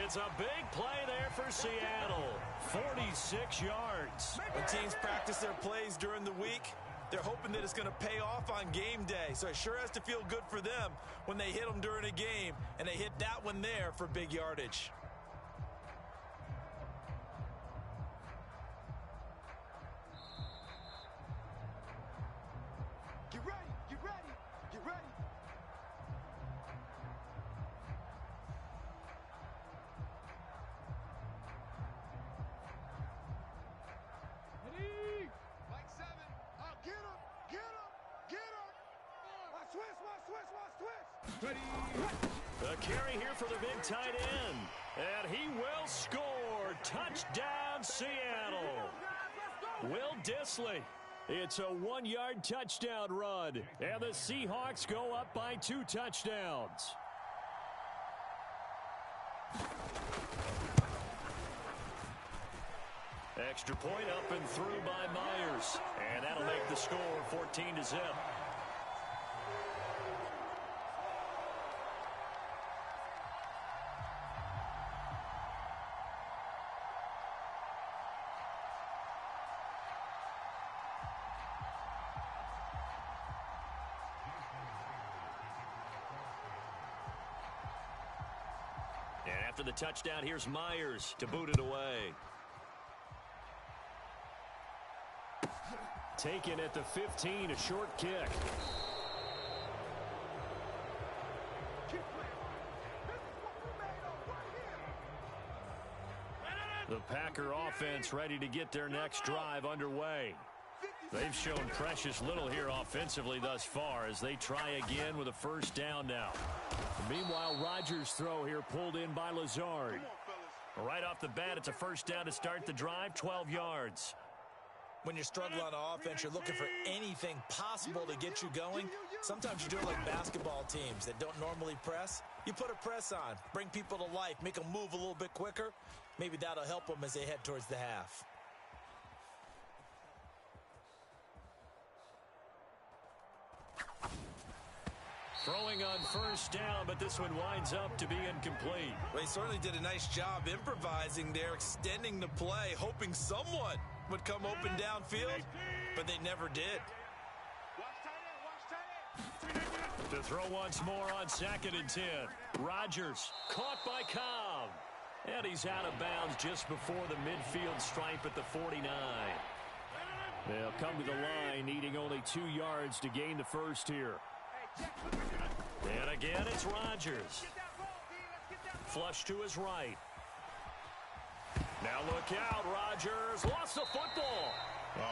It's a big play there for Seattle. 46 yards. When teams practice their plays during the week, they're hoping that it's going to pay off on game day. So it sure has to feel good for them when they hit them during a game, and they hit that one there for big yardage. Get ready, get ready, get ready. The carry here for the big tight end. And he will score. Touchdown, Seattle. Will Dissly. It's a 1-yard touchdown run. And the Seahawks go up by 2 touchdowns. Extra point up and through by Myers. And that'll make the score 14-0. And after the touchdown, here's Myers to boot it away. Taken at the 15, a short kick. The Packer offense ready to get their next drive underway. They've shown precious little here offensively thus far as they try again with a first down now. Meanwhile, Rodgers' throw here pulled in by Lazard. Right off the bat, it's a first down to start the drive, 12 yards. When you're struggling on offense, you're looking for anything possible to get you going. Sometimes you do it like basketball teams that don't normally press. You put a press on, bring people to life, make them move a little bit quicker. Maybe that'll help them as they head towards the half. Throwing on first down, but this one winds up to be incomplete. Well, he certainly did a nice job improvising there, extending the play, hoping someone would come open downfield, but they never did. To throw once more on 2nd and 10. Rodgers caught by Cobb. And he's out of bounds just before the midfield stripe at the 49. They'll come to the line, needing only 2 yards to gain the first here. And again, it's Rodgers. Flush to his right. Now look out, Rodgers lost the football.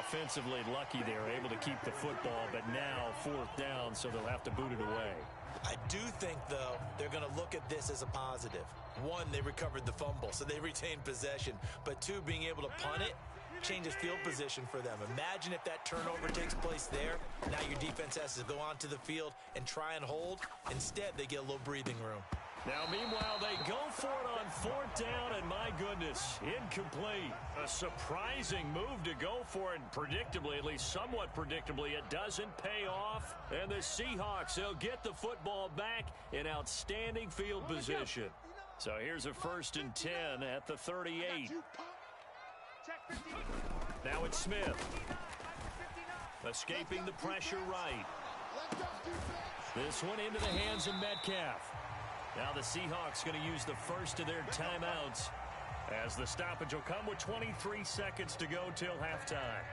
Offensively lucky they're able to keep the football, but now 4th down, so they'll have to boot it away. I do think, though, they're going to look at this as a positive. 1, they recovered the fumble, so they retained possession. But 2, being able to punt it changes field position for them. Imagine if that turnover takes place there. Now your defense has to go onto the field and try and hold. Instead, they get a little breathing room. Now, meanwhile, they go for it on 4th down, and my goodness, incomplete. A surprising move to go for it, predictably, at least somewhat predictably, it doesn't pay off. And the Seahawks, they'll get the football back in outstanding field position. So here's a 1st and 10 at the 38. Now it's Smith. Escaping the pressure right. This one into the hands of Metcalf. Now the Seahawks going to use the first of their timeouts as the stoppage will come with 23 seconds to go till halftime.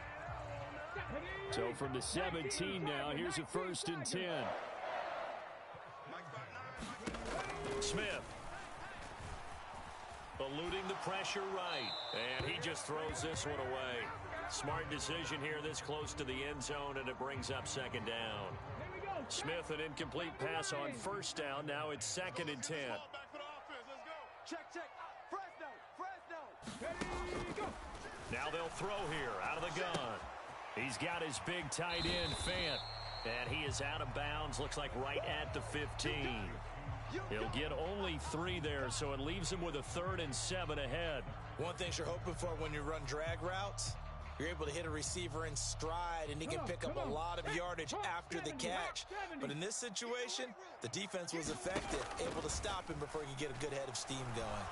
So from the 17 now, here's a 1st and 10. Smith. Eluding the pressure right. And he just throws this one away. Smart decision here this close to the end zone, and it brings up 2nd down. Smith, an incomplete pass on 1st down. Now it's 2nd and 10. Check. Fresno. Now they'll throw here out of the gun. He's got his big tight end, Fant. And he is out of bounds, looks like right at the 15. He'll get only 3 there, so it leaves him with a 3rd and 7 ahead. One thing you're hoping for when you run drag routes, you're able to hit a receiver in stride, and he can pick up a lot of yardage after the catch. But in this situation, the defense was effective, able to stop him before he could get a good head of steam going.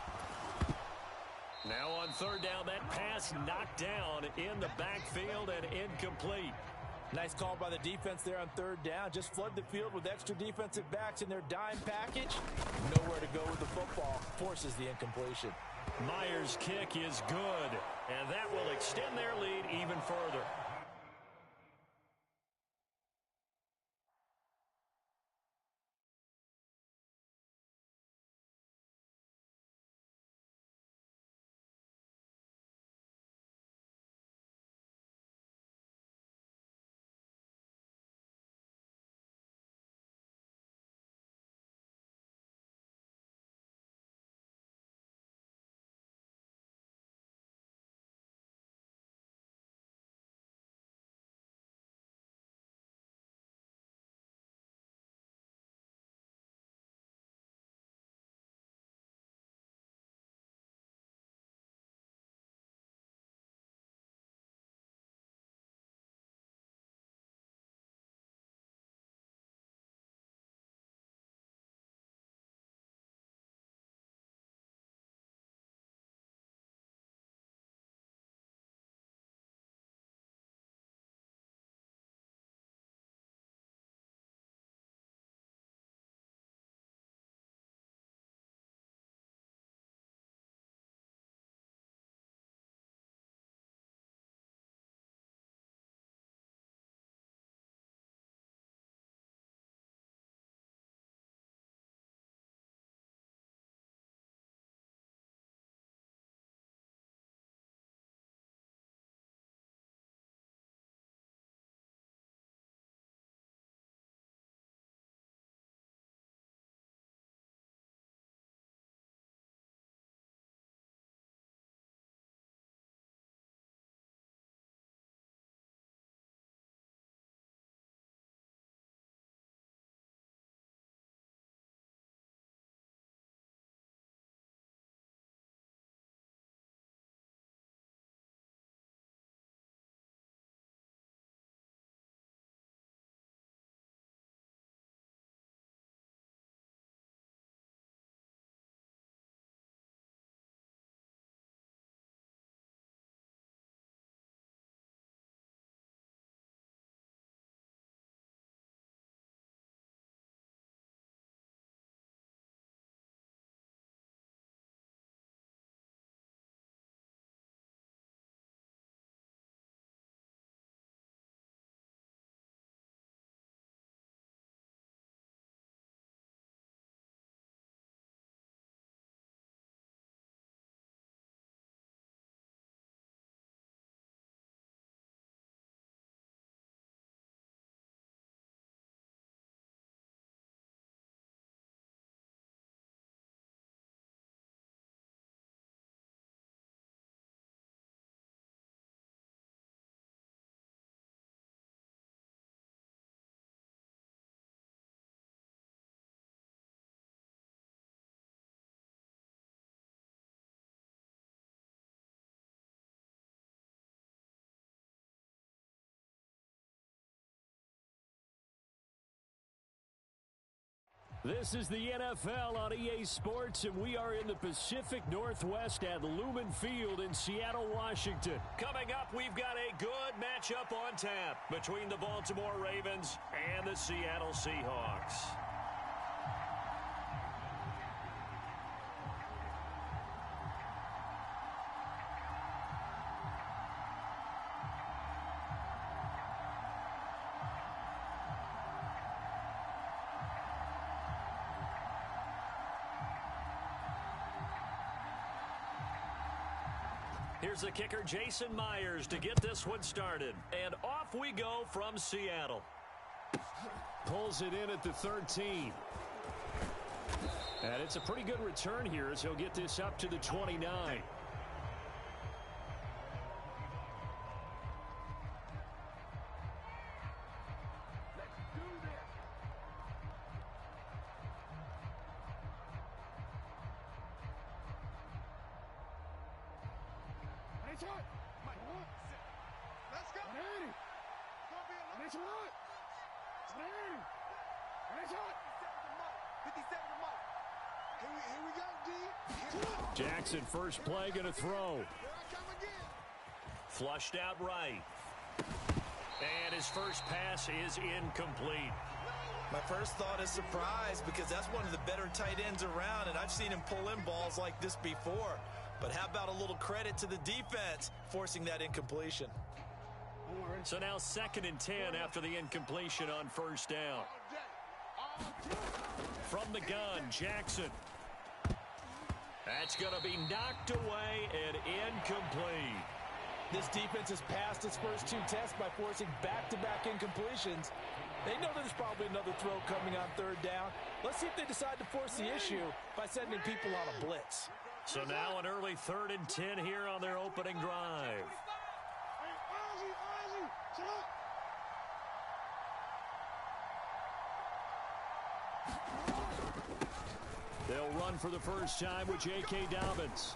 Now on 3rd down, that pass knocked down in the backfield and incomplete. Nice call by the defense there on 3rd down. Just flood the field with extra defensive backs in their dime package. Nowhere to go with the football. Forces the incompletion. Myers' kick is good, and that will extend their lead even further. This is the NFL on EA Sports, and we are in the Pacific Northwest at Lumen Field in Seattle, Washington. Coming up, we've got a good matchup on tap between the Baltimore Ravens and the Seattle Seahawks. Here's the kicker, Jason Myers, to get this one started. And off we go from Seattle. Pulls it in at the 13. And it's a pretty good return here as he'll get this up to the 29. Let's go. Let's run. 57 to Mike. Here we go, D. Jackson, first play, going to throw. Here I come again. Flushed out right. And his first pass is incomplete. My first thought is surprise because that's one of the better tight ends around, and I've seen him pull in balls like this before. But how about a little credit to the defense forcing that incompletion? So now 2nd and 10 after the incompletion on first down. From the gun, Jackson. That's going to be knocked away and incomplete. This defense has passed its first 2 tests by forcing back-to-back incompletions. They know there's probably another throw coming on 3rd down. Let's see if they decide to force the issue by sending people on a blitz. So now an early 3rd and 10 here on their opening drive. They'll run for the first time with J.K. Dobbins.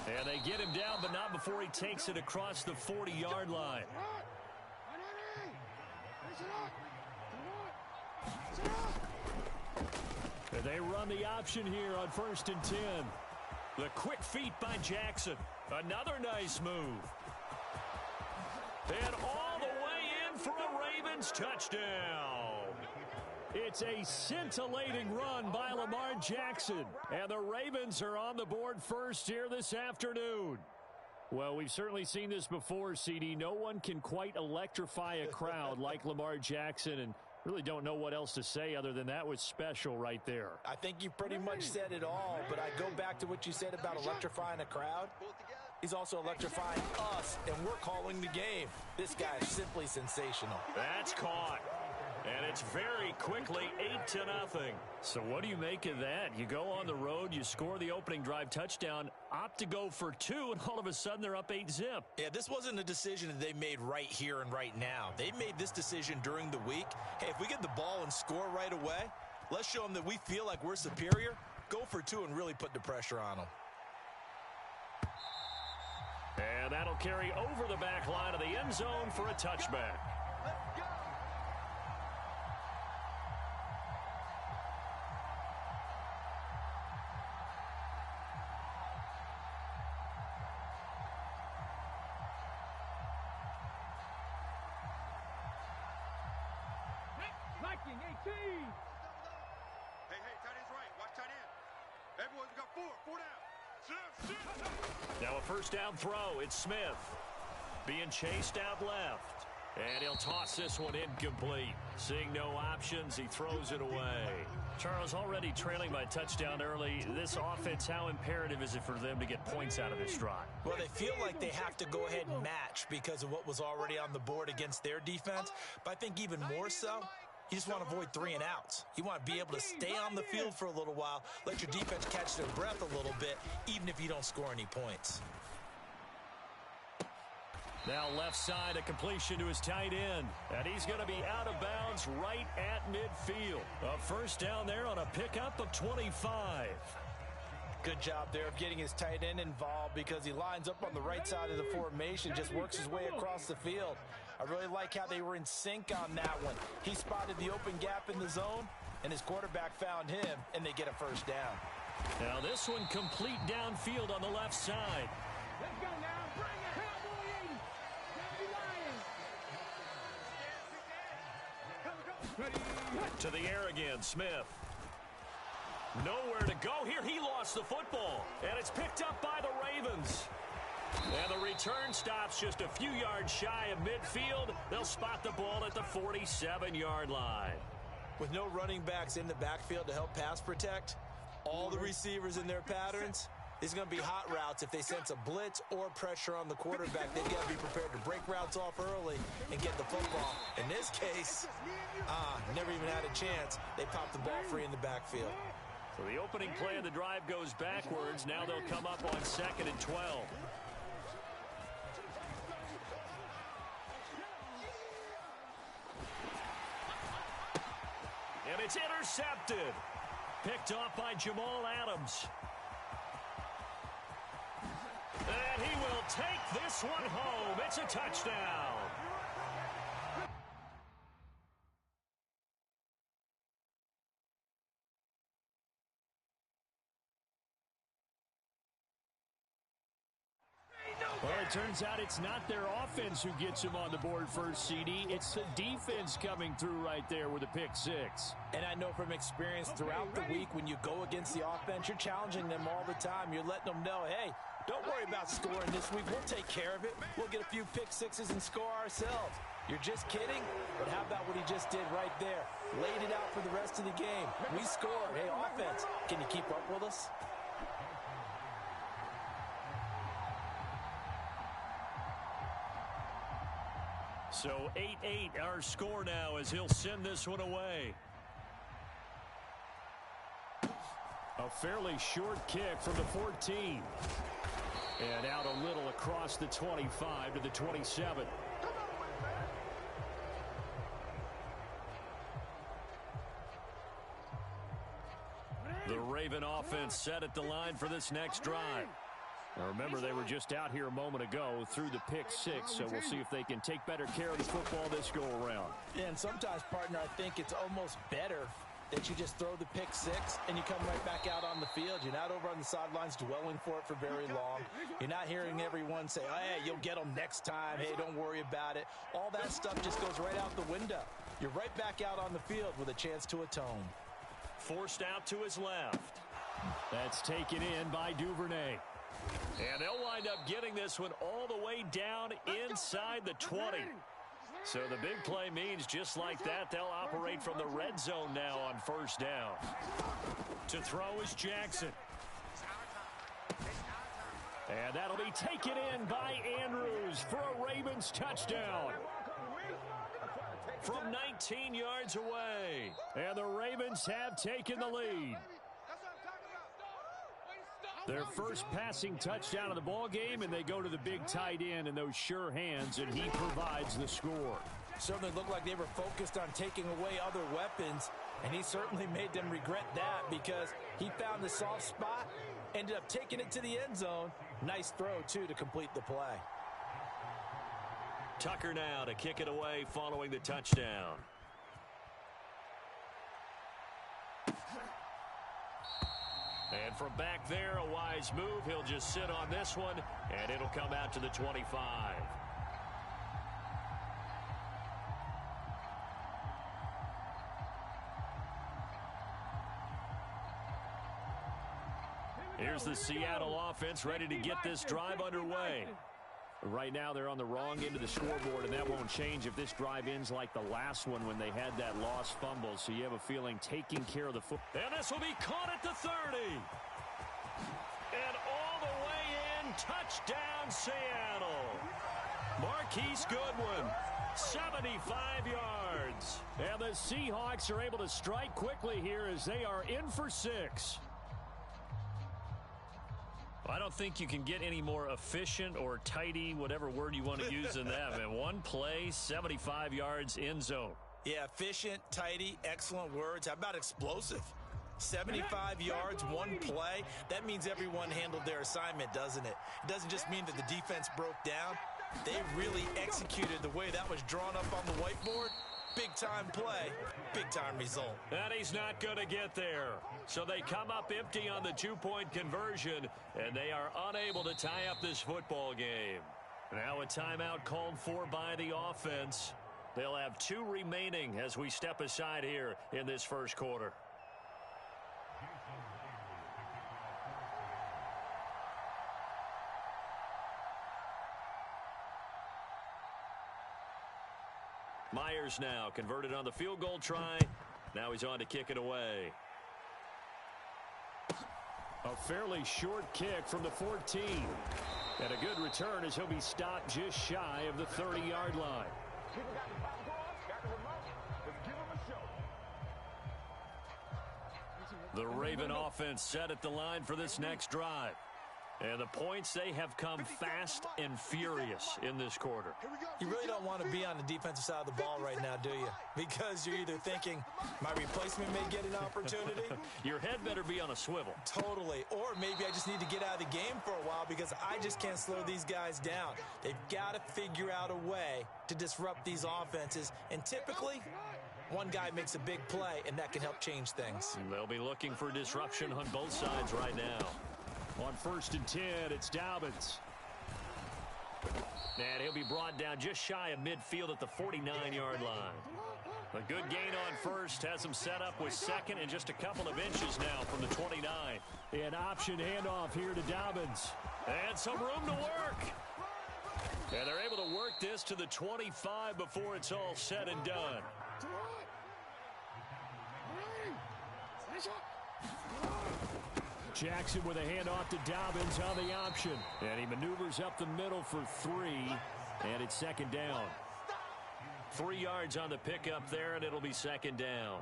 And they get him down, but not before he takes it across the 40-yard line. And they run the option here on 1st and 10. The quick feet by Jackson. Another nice move. And all the way in for a Ravens touchdown. It's a scintillating run by Lamar Jackson. And the Ravens are on the board first here this afternoon. Well, we've certainly seen this before, CD. No one can quite electrify a crowd like Lamar Jackson, and really don't know what else to say other than that was special right there. I think you pretty much said it all, but I go back to what you said about electrifying a crowd. He's also electrifying us, and we're calling the game. This guy is simply sensational. That's caught. And it's very quickly 8-0. So what do you make of that? You go on the road, you score the opening drive touchdown, opt to go for 2, and all of a sudden they're up 8-0. Yeah, this wasn't a decision that they made right here and right now. They made this decision during the week. Hey, if we get the ball and score right away, let's show them that we feel like we're superior. Go for 2 and really put the pressure on them. And that'll carry over the back line of the end zone for a touchback. Let's go. Viking 18. Hey, tight end's right. Watch tight end. Everyone's got 4 down. Now a first down throw. It's Smith being chased out left. And he'll toss this one incomplete. Seeing no options, he throws it away. Charles, already trailing by touchdown early. This offense, how imperative is it for them to get points out of this drive? Well, they feel like they have to go ahead and match because of what was already on the board against their defense. But I think even more so, you just want to avoid 3 and outs. You want to be able to stay on the field for a little while, let your defense catch their breath a little bit, even if you don't score any points. Now left side, a completion to his tight end. And he's going to be out of bounds right at midfield. A first down there on a pickup of 25. Good job there of getting his tight end involved because he lines up on the right side of the formation, just works his way across the field. I really like how they were in sync on that one. He spotted the open gap in the zone, and his quarterback found him, and they get a first down. Now this one complete downfield on the left side. Let's go now. Bring it. Cowboy 80. Lions. To the air again, Smith. Nowhere to go here. He lost the football, and it's picked up by the Ravens. And the return stops just a few yards shy of midfield. They'll spot the ball at the 47-yard line. With no running backs in the backfield to help pass protect, all the receivers in their patterns, it's going to be hot routes if they sense a blitz or pressure on the quarterback. They've got to be prepared to break routes off early and get the football. In this case, never even had a chance. They popped the ball free in the backfield. So the opening play of the drive goes backwards. Now they'll come up on 2nd and 12. And it's intercepted. Picked off by Jamal Adams. And he will take this one home. It's a touchdown. Well, it turns out it's not their offense who gets him on the board first, CD. It's the defense coming through right there with a pick six. And I know from experience throughout the week, when you go against the offense, you're challenging them all the time. You're letting them know, hey, don't worry about scoring this week. We'll take care of it. We'll get a few pick sixes and score ourselves. You're just kidding? But how about what he just did right there? Laid it out for the rest of the game. We scored. Hey, offense, can you keep up with us? So 8-8 our score now as he'll send this one away. A fairly short kick from the 14. And out a little across the 25 to the 27. The Raven offense set at the line for this next drive. Now remember, they were just out here a moment ago through the pick six, so we'll see if they can take better care of the football this go-around. Yeah, and sometimes, partner, I think it's almost better that you just throw the pick six and you come right back out on the field. You're not over on the sidelines dwelling for it for very long. You're not hearing everyone say, oh, hey, you'll get them next time. Hey, don't worry about it. All that stuff just goes right out the window. You're right back out on the field with a chance to atone. Forced out to his left. That's taken in by Duvernay. And they'll wind up getting this one all the way down inside the 20. So the big play means just like that, they'll operate from the red zone now on first down. To throw is Jackson. And that'll be taken in by Andrews for a Ravens touchdown. From 19 yards away. And the Ravens have taken the lead. Their first passing touchdown of the ball game, and they go to the big tight end in those sure hands, and he provides the score. Certainly looked like they were focused on taking away other weapons, and he certainly made them regret that because he found the soft spot, ended up taking it to the end zone. Nice throw, too, to complete the play. Tucker now to kick it away following the touchdown. And from back there, a wise move. He'll just sit on this one, and it'll come out to the 25. Here's the Seattle offense ready to get this drive underway. Right now, they're on the wrong end of the scoreboard, and that won't change if this drive ends like the last one when they had that lost fumble. So you have a feeling taking care of the football. And this will be caught at the 30. And all the way in, touchdown Seattle. Marquise Goodwin, 75 yards. And the Seahawks are able to strike quickly here as they are in for 6. I don't think you can get any more efficient or tidy, whatever word you want to use in that. And one play, 75 yards in zone. Yeah, efficient, tidy, excellent words. How about explosive? 75 yards, one play. That means everyone handled their assignment, doesn't it? It doesn't just mean that the defense broke down. They really executed the way that was drawn up on the whiteboard. Big-time play, big-time result. And he's not going to get there. So they come up empty on the two-point conversion, and they are unable to tie up this football game. Now a timeout called for by the offense. They'll have 2 remaining as we step aside here in this first quarter. Myers now converted on the field goal try. Now he's on to kick it away. A fairly short kick from the 14. And a good return as he'll be stopped just shy of the 30-yard line. The Raven offense set at the line for this next drive. And the points, they have come fast and furious in this quarter. You really don't want to be on the defensive side of the ball right now, do you? Because you're either thinking, my replacement may get an opportunity. Your head better be on a swivel. Totally. Or maybe I just need to get out of the game for a while because I just can't slow these guys down. They've got to figure out a way to disrupt these offenses. And typically, one guy makes a big play, and that can help change things. And they'll be looking for disruption on both sides right now. On 1st and 10, it's Dobbins. And he'll be brought down just shy of midfield at the 49-yard line. A good gain on first, has him set up with second and just a couple of inches now from the 29. An option handoff here to Dobbins. And some room to work. And they're able to work this to the 25 before it's all said and done. Jackson with a handoff to Dobbins on the option. And he maneuvers up the middle for 3. And it's second down. 3 yards on the pickup there, and it'll be second down.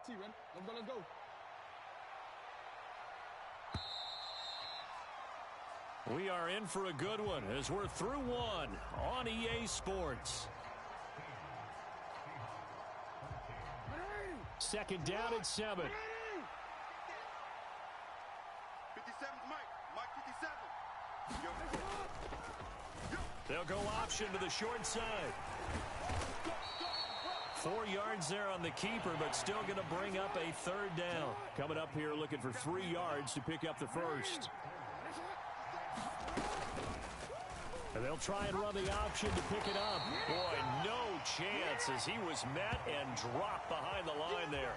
Let's go. We are in for a good one as we're through one on EA Sports. Second down at 7. 57's Mike 57. They'll go option to the short side. 4 yards there on the keeper, but still going to bring up a third down. Coming up here looking for 3 yards to pick up the first. And they'll try and run the option to pick it up. Boy, no chance as he was met and dropped behind the line there.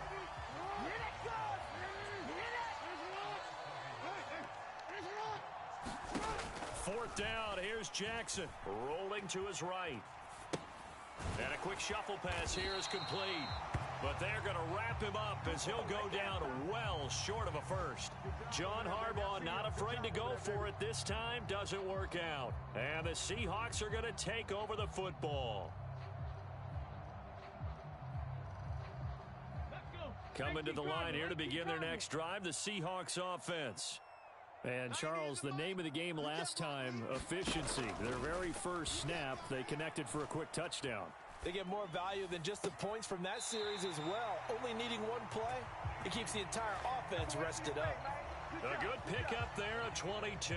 Fourth down, here's Jackson rolling to his right. And a quick shuffle pass here is complete. But they're going to wrap him up as he'll go down well short of a first. John Harbaugh not afraid to go for it this time. Doesn't work out. And the Seahawks are going to take over the football. Coming to the line here to begin their next drive, the Seahawks offense. And, Charles, the name of the game last time, efficiency. Their very first snap, they connected for a quick touchdown. They get more value than just the points from that series as well. Only needing one play, it keeps the entire offense rested up. A good pickup there at 22.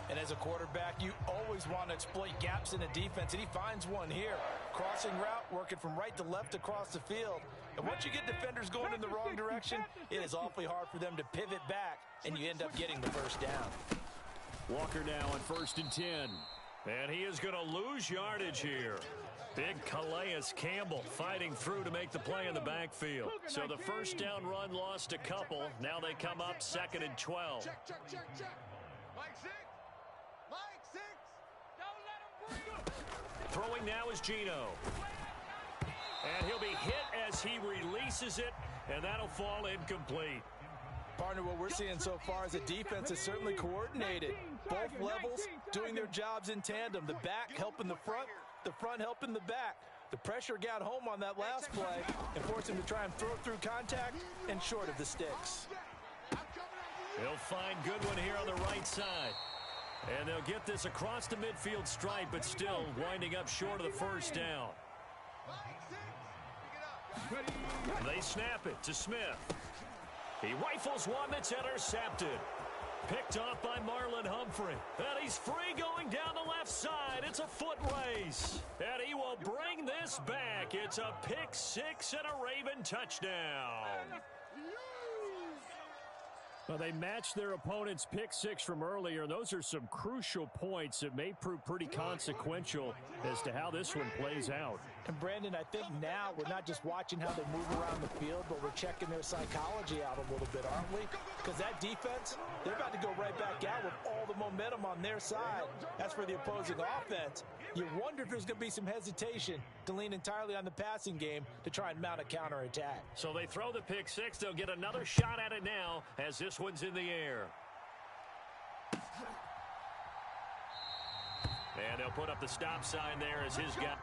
And as a quarterback, you always want to exploit gaps in the defense, and he finds one here. Crossing route, working from right to left across the field. And once you get defenders going in the wrong direction, it is awfully hard for them to pivot back, and you end up getting the first down. Walker now on 1st and 10. And he is going to lose yardage here. Big Calais Campbell fighting through to make the play in the backfield. So the first down run lost a couple. Now they come up 2nd and 12. Check. Mike 6. Mike 6. Don't let him breathe. Throwing now is Gino. And he'll be hit as he releases it, and that'll fall incomplete. Partner, what we're seeing so far is the defense is certainly coordinated. Both levels doing their jobs in tandem. The back helping the front helping the back. The pressure got home on that last play and forced him to try and throw through contact and short of the sticks. He'll find Goodwin here on the right side. And they'll get this across the midfield stripe, but still winding up short of the first down. They snap it to Smith. He rifles one that's intercepted. Picked off by Marlon Humphrey. And he's free going down the left side. It's a foot race. And he will bring this back. It's a pick six and a Raven touchdown. Well, they matched their opponent's pick six from earlier. Those are some crucial points that may prove pretty consequential as to how this one plays out. And, Brandon, I think now we're not just watching how they move around the field, but we're checking their psychology out a little bit, aren't we? Because that defense, they're about to go right back out with all the momentum on their side. As for the opposing offense, you wonder if there's going to be some hesitation to lean entirely on the passing game to try and mount a counterattack. So they throw the pick six. They'll get another shot at it now as this one's in the air. And they'll put up the stop sign there as his guy.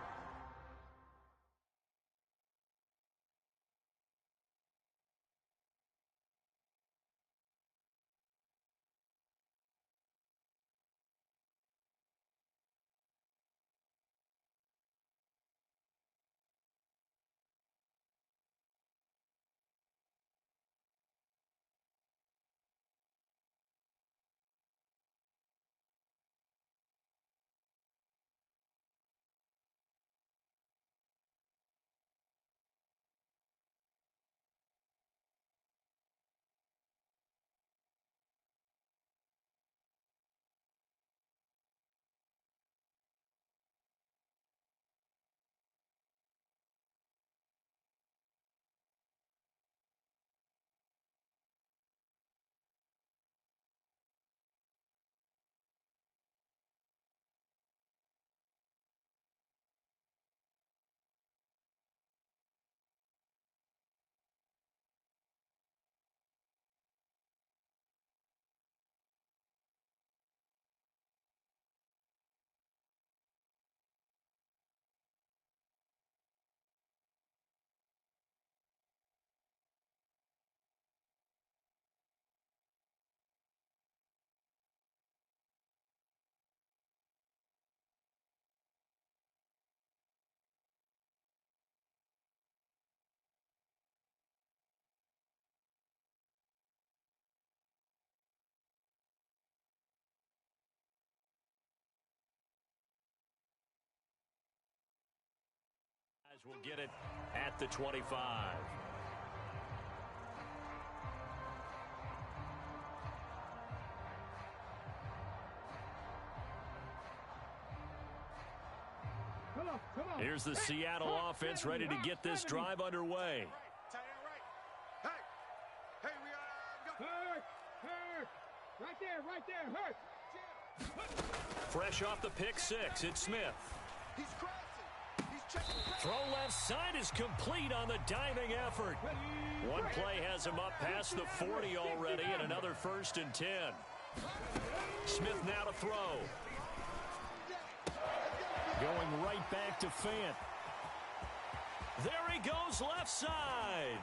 Will get it at the 25. Here's the Seattle offense ready to get this drive underway. Right there, hurt. Fresh off the pick six, it's Smith. He's crossing. He's checking. Throw left side is complete on the diving effort. One play has him up past the 40 already, and another 1st and 10. Smith now to throw. Going right back to Fant. There he goes left side.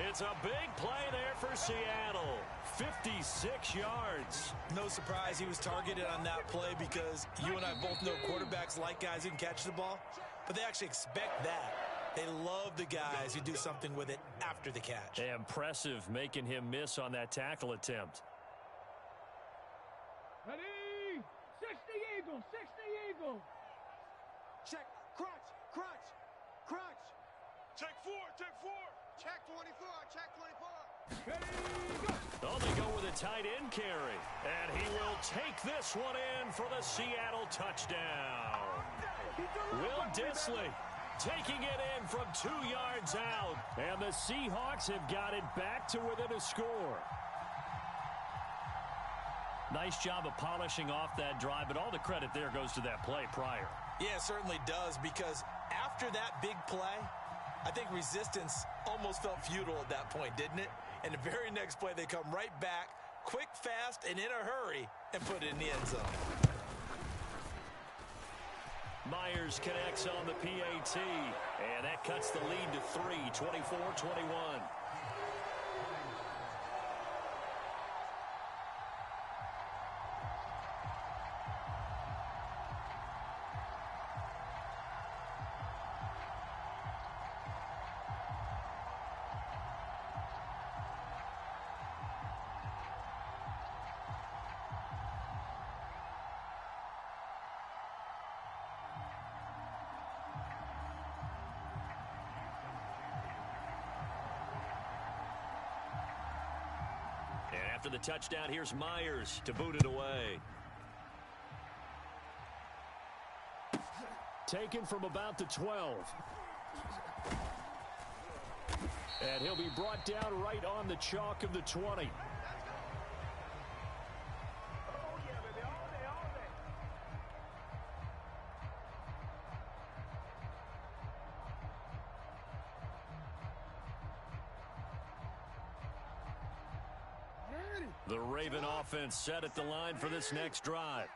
It's a big play there for Seattle. 56 yards. No surprise he was targeted on that play because you and I both know quarterbacks like guys who can catch the ball, but they actually expect that. They love the guys who do something with it after the catch. Impressive making him miss on that tackle attempt. Ready? 60 Eagle, 60 Eagle. Check. Crunch. Check 4. Check 24. Check 24. Ready, go. Oh, they go with a tight end carry. And he will take this one in for the Seattle touchdown. Will Dissly taking it in from 2 yards out. And the Seahawks have got it back to within a score. Nice job of polishing off that drive, but all the credit there goes to that play prior. Yeah, it certainly does, because after that big play, I think resistance almost felt futile at that point, didn't it? And the very next play, they come right back, quick, fast, and in a hurry, and put it in the end zone. Myers connects on the PAT, and that cuts the lead to 3, 24-21. After the touchdown, here's Myers to boot it away. Taken from about the 12. And he'll be brought down right on the chalk of the 20. The Raven offense set at the line for this next drive.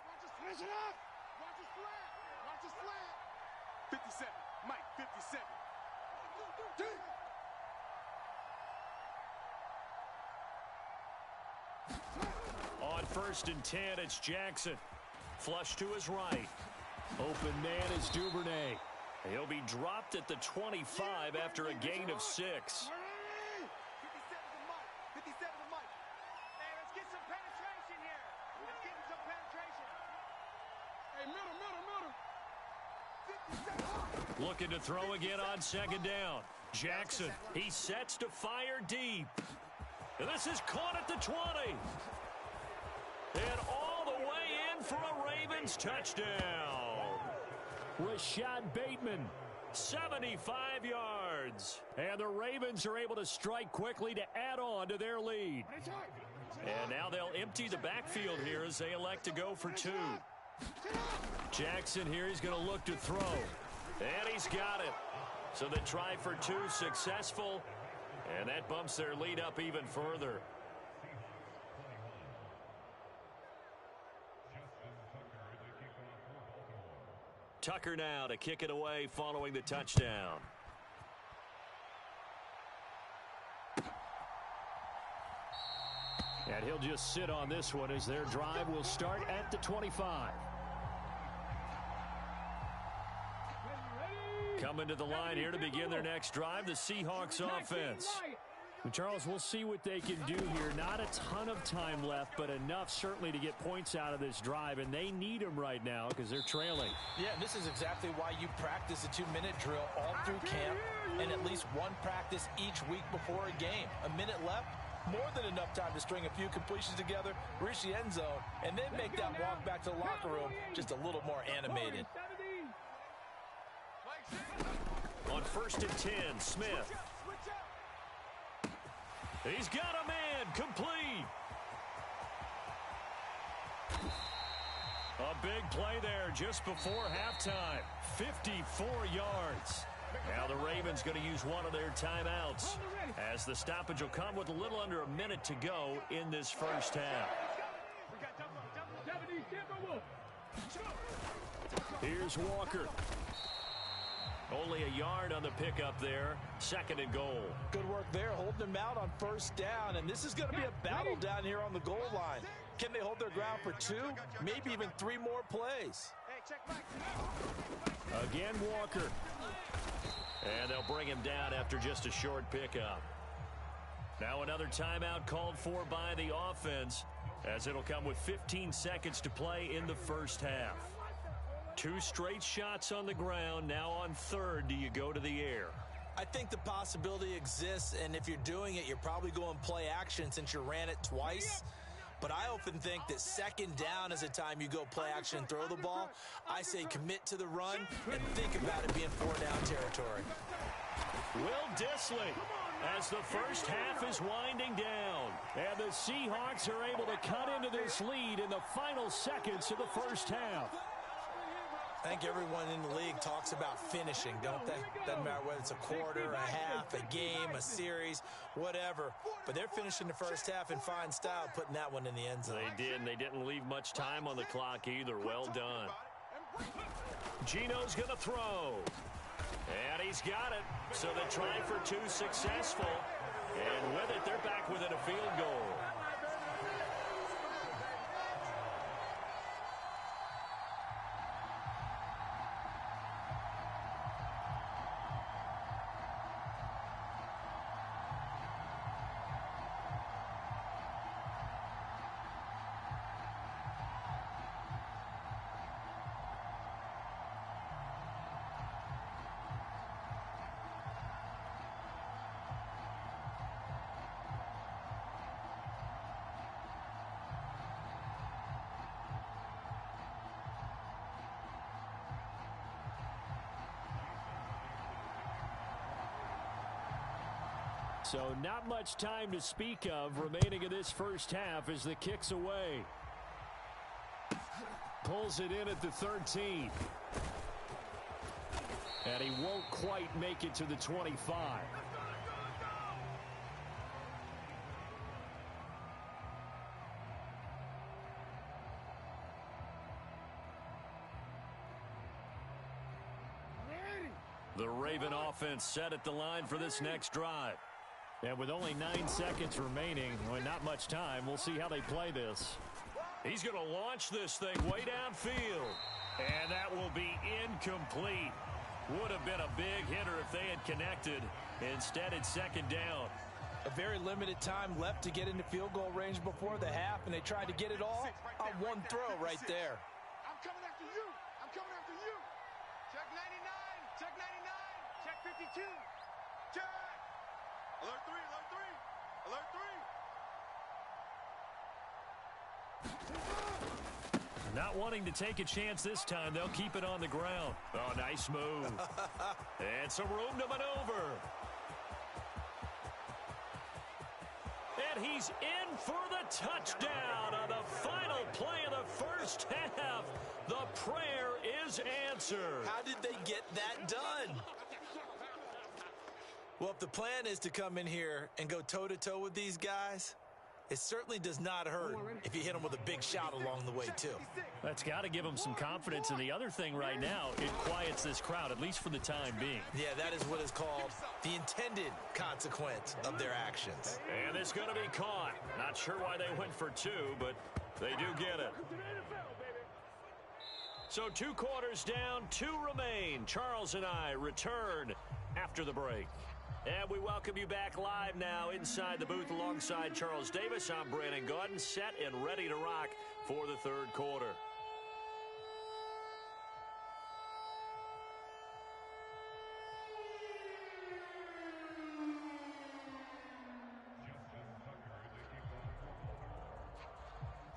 Watch it up. Watch his flat. Watch his flat. 57. Mike, 57. On 1st and 10, it's Jackson. Flush to his right. Open man is Duvernay. He'll be dropped at the 25 after a gain of 6. 57's a Mike. 57's a Mike. Hey, let's get some penetration here. Let's get some penetration. Hey, middle. Looking to throw again on 2nd down. Jackson, he sets to fire deep. And this is caught at the 20. And all the way in for a Ravens touchdown. Rashad Bateman, 75 yards. And the Ravens are able to strike quickly to add on to their lead. And now they'll empty the backfield here as they elect to go for 2. Jackson here, he's going to look to throw. And he's got it. So the try for 2 successful. And that bumps their lead up even further. Tucker now to kick it away following the touchdown. And he'll just sit on this one as their drive will start at the 25. Coming to the line here to begin their next drive, the Seahawks offense. Charles, we'll see what they can do here. Not a ton of time left, but enough certainly to get points out of this drive, and they need them right now because they're trailing. Yeah, this is exactly why you practice a 2-minute drill all through camp and at least one practice each week before a game. A minute left, more than enough time to string a few completions together, reach the end zone, and then make that walk back to the locker room just a little more animated. On 1st and 10, Smith. He's got a man, complete. A big play there just before halftime. 54 yards. Now the Ravens going to use one of their timeouts as the stoppage will come with a little under a minute to go in this first half. Here's Walker. Only a yard on the pickup there. 2nd and goal. Good work there, holding them out on 1st down, and this is going to be a battle down here on the goal line. Can they hold their ground for 2, maybe even 3 more plays? Again, Walker. And they'll bring him down after just a short pickup. Now another timeout called for by the offense, as it'll come with 15 seconds to play in the first half. 2 straight shots on the ground. Now on 3rd, do you go to the air? I think the possibility exists, and if you're doing it, you're probably going play action since you ran it twice. But I often think that 2nd down is a time you go play action and throw the ball. I say commit to the run and think about it being 4-down territory. Will Dissly as the first half is winding down. And the Seahawks are able to cut into this lead in the final seconds of the first half. I think everyone in the league talks about finishing, don't they? Doesn't matter whether it's a quarter, a half, a game, a series, whatever. But they're finishing the first half in fine style, putting that one in the end zone. They did, and they didn't leave much time on the clock either. Well done. Gino's going to throw. And he's got it. So the try for 2 successful. And with it, they're back within a field goal. So not much time to speak of remaining in this first half as the kick's away. Pulls it in at the 13. And he won't quite make it to the 25. The Raven offense set at the line for this next drive. And with only 9 seconds remaining, well, not much time, we'll see how they play this. He's going to launch this thing way downfield. And that will be incomplete. Would have been a big hitter if they had connected. Instead, it's second down. A very limited time left to get into field goal range before the half, and they tried to get it all on one throw right there. I'm coming after you. I'm coming after you. Check 99. Check 99. Check 52. Check. Alert 3. Alert 3. Alert 3. Not wanting to take a chance this time, they'll keep it on the ground. Oh, nice move. And some room to maneuver. And he's in for the touchdown on the final play of the first half. The prayer is answered. How did they get that done? Well, if the plan is to come in here and go toe-to-toe with these guys, it certainly does not hurt if you hit them with a big shot along the way, too. That's got to give them some confidence. And the other thing right now, it quiets this crowd, at least for the time being. Yeah, that is what is called the intended consequence of their actions. And it's going to be caught. Not sure why they went for 2, but they do get it. So 2 quarters down, 2 remain. Charles and I return after the break. And we welcome you back live now inside the booth alongside Charles Davis. I'm Brandon Gaudin, set and ready to rock for the third quarter.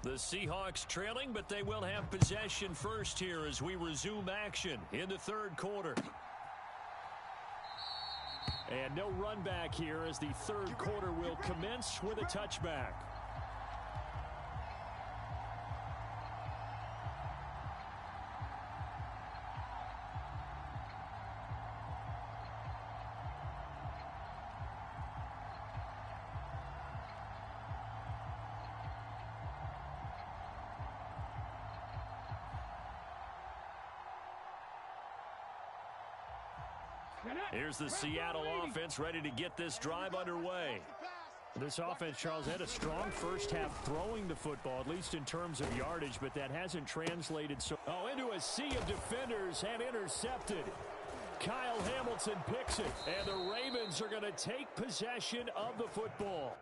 The Seahawks trailing, but they will have possession first here as we resume action in the third quarter. And no run back here as the third quarter will commence with a touchback. Here's the Seattle offense ready to get this drive underway. This offense, Charles, had a strong first half throwing the football, at least in terms of yardage, but that hasn't translated into a sea of defenders and intercepted. Kyle Hamilton picks it, and the Ravens are going to take possession of the football.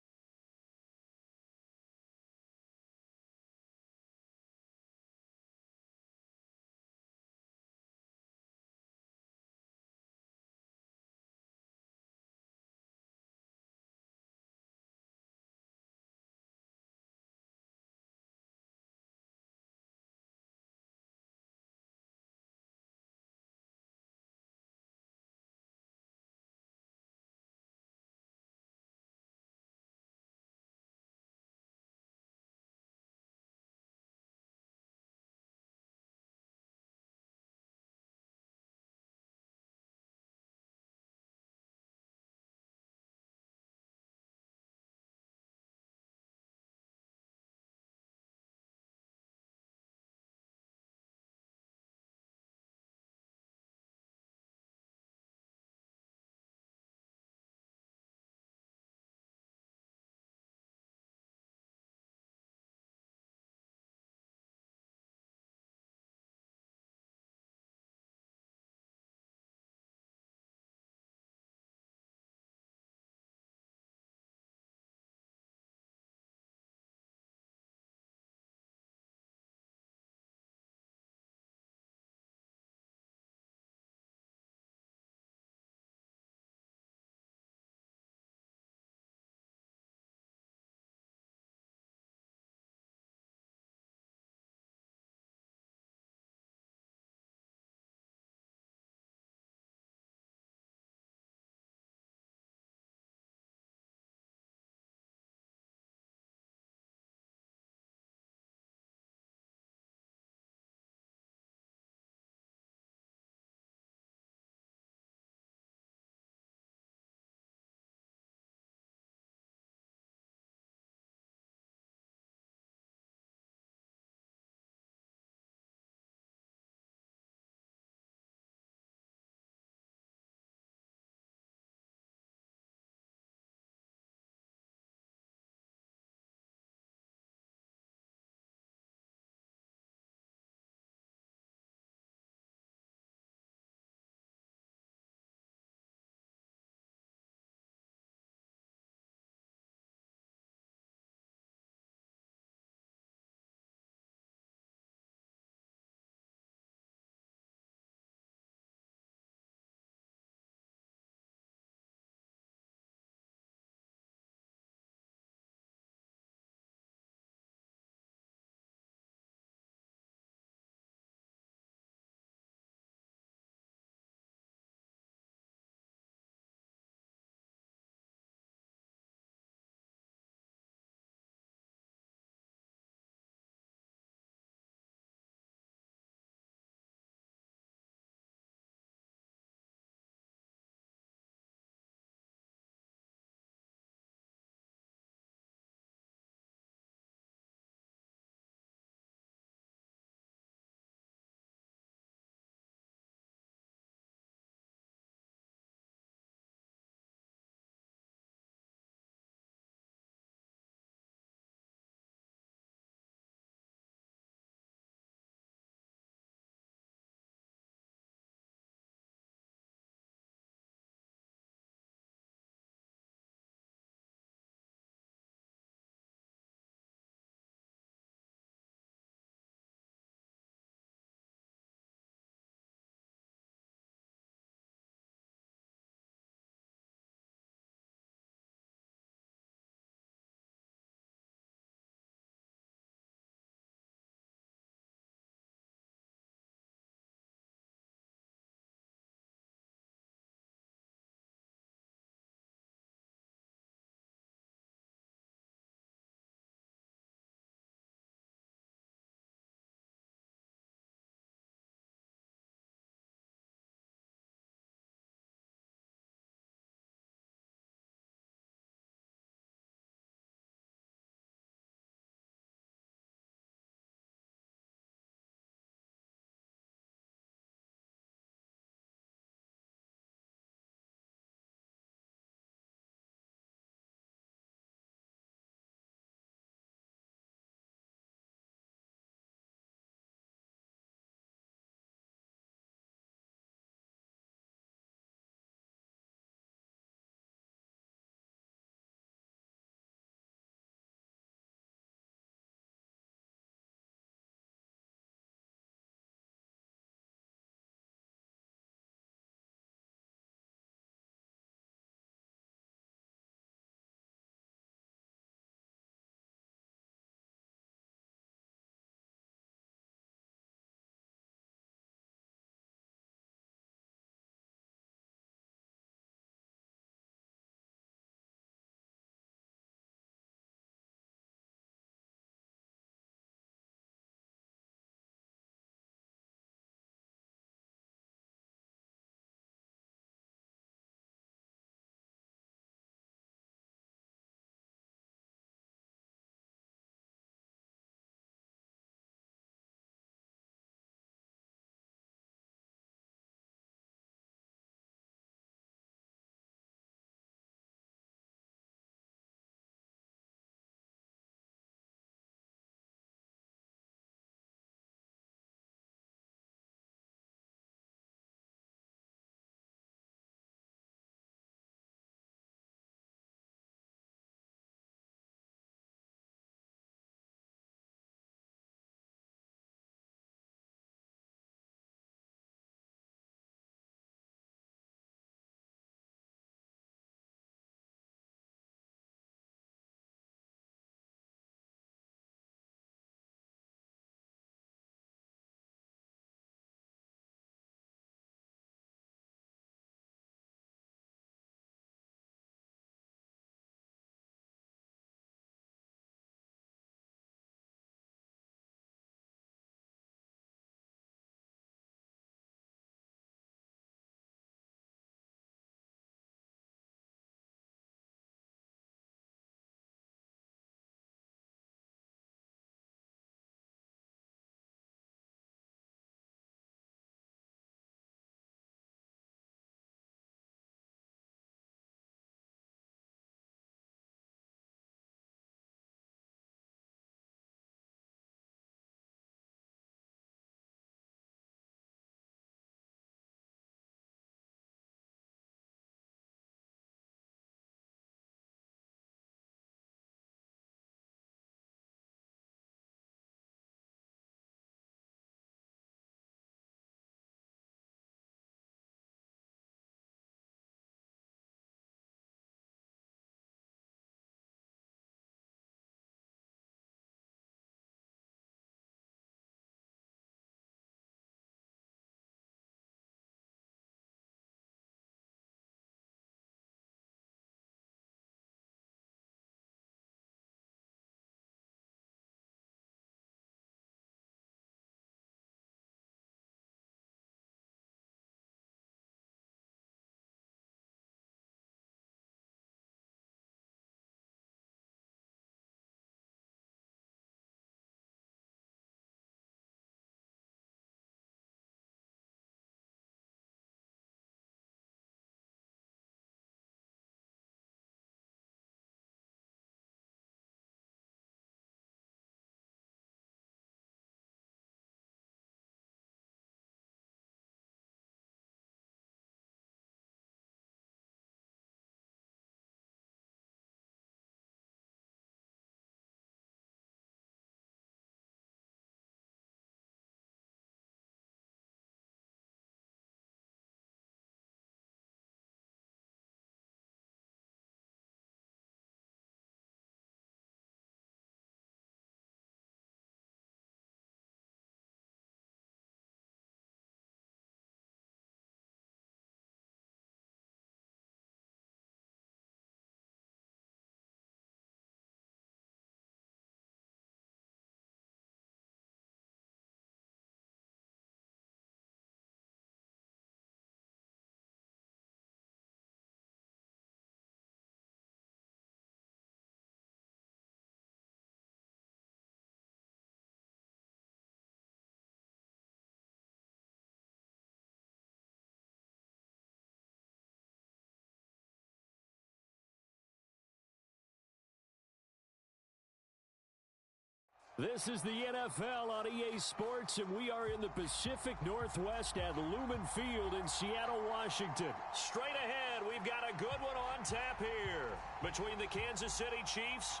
This is the NFL on EA Sports, and we are in the Pacific Northwest at Lumen Field in Seattle, Washington. Straight ahead, we've got a good one on tap here between the Kansas City Chiefs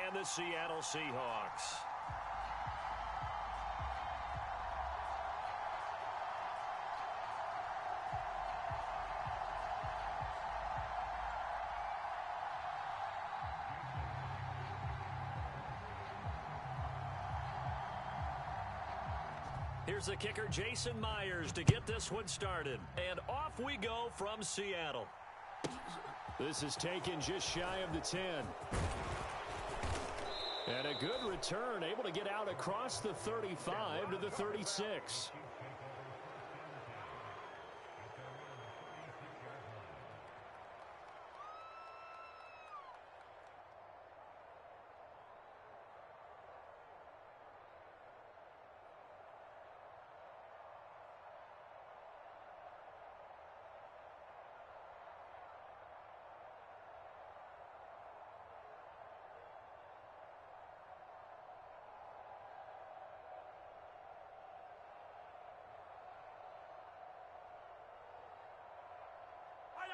and the Seattle Seahawks. Here's the kicker, Jason Myers, to get this one started. And off we go from Seattle. This is taken just shy of the 10. And a good return, able to get out across the 35 to the 36.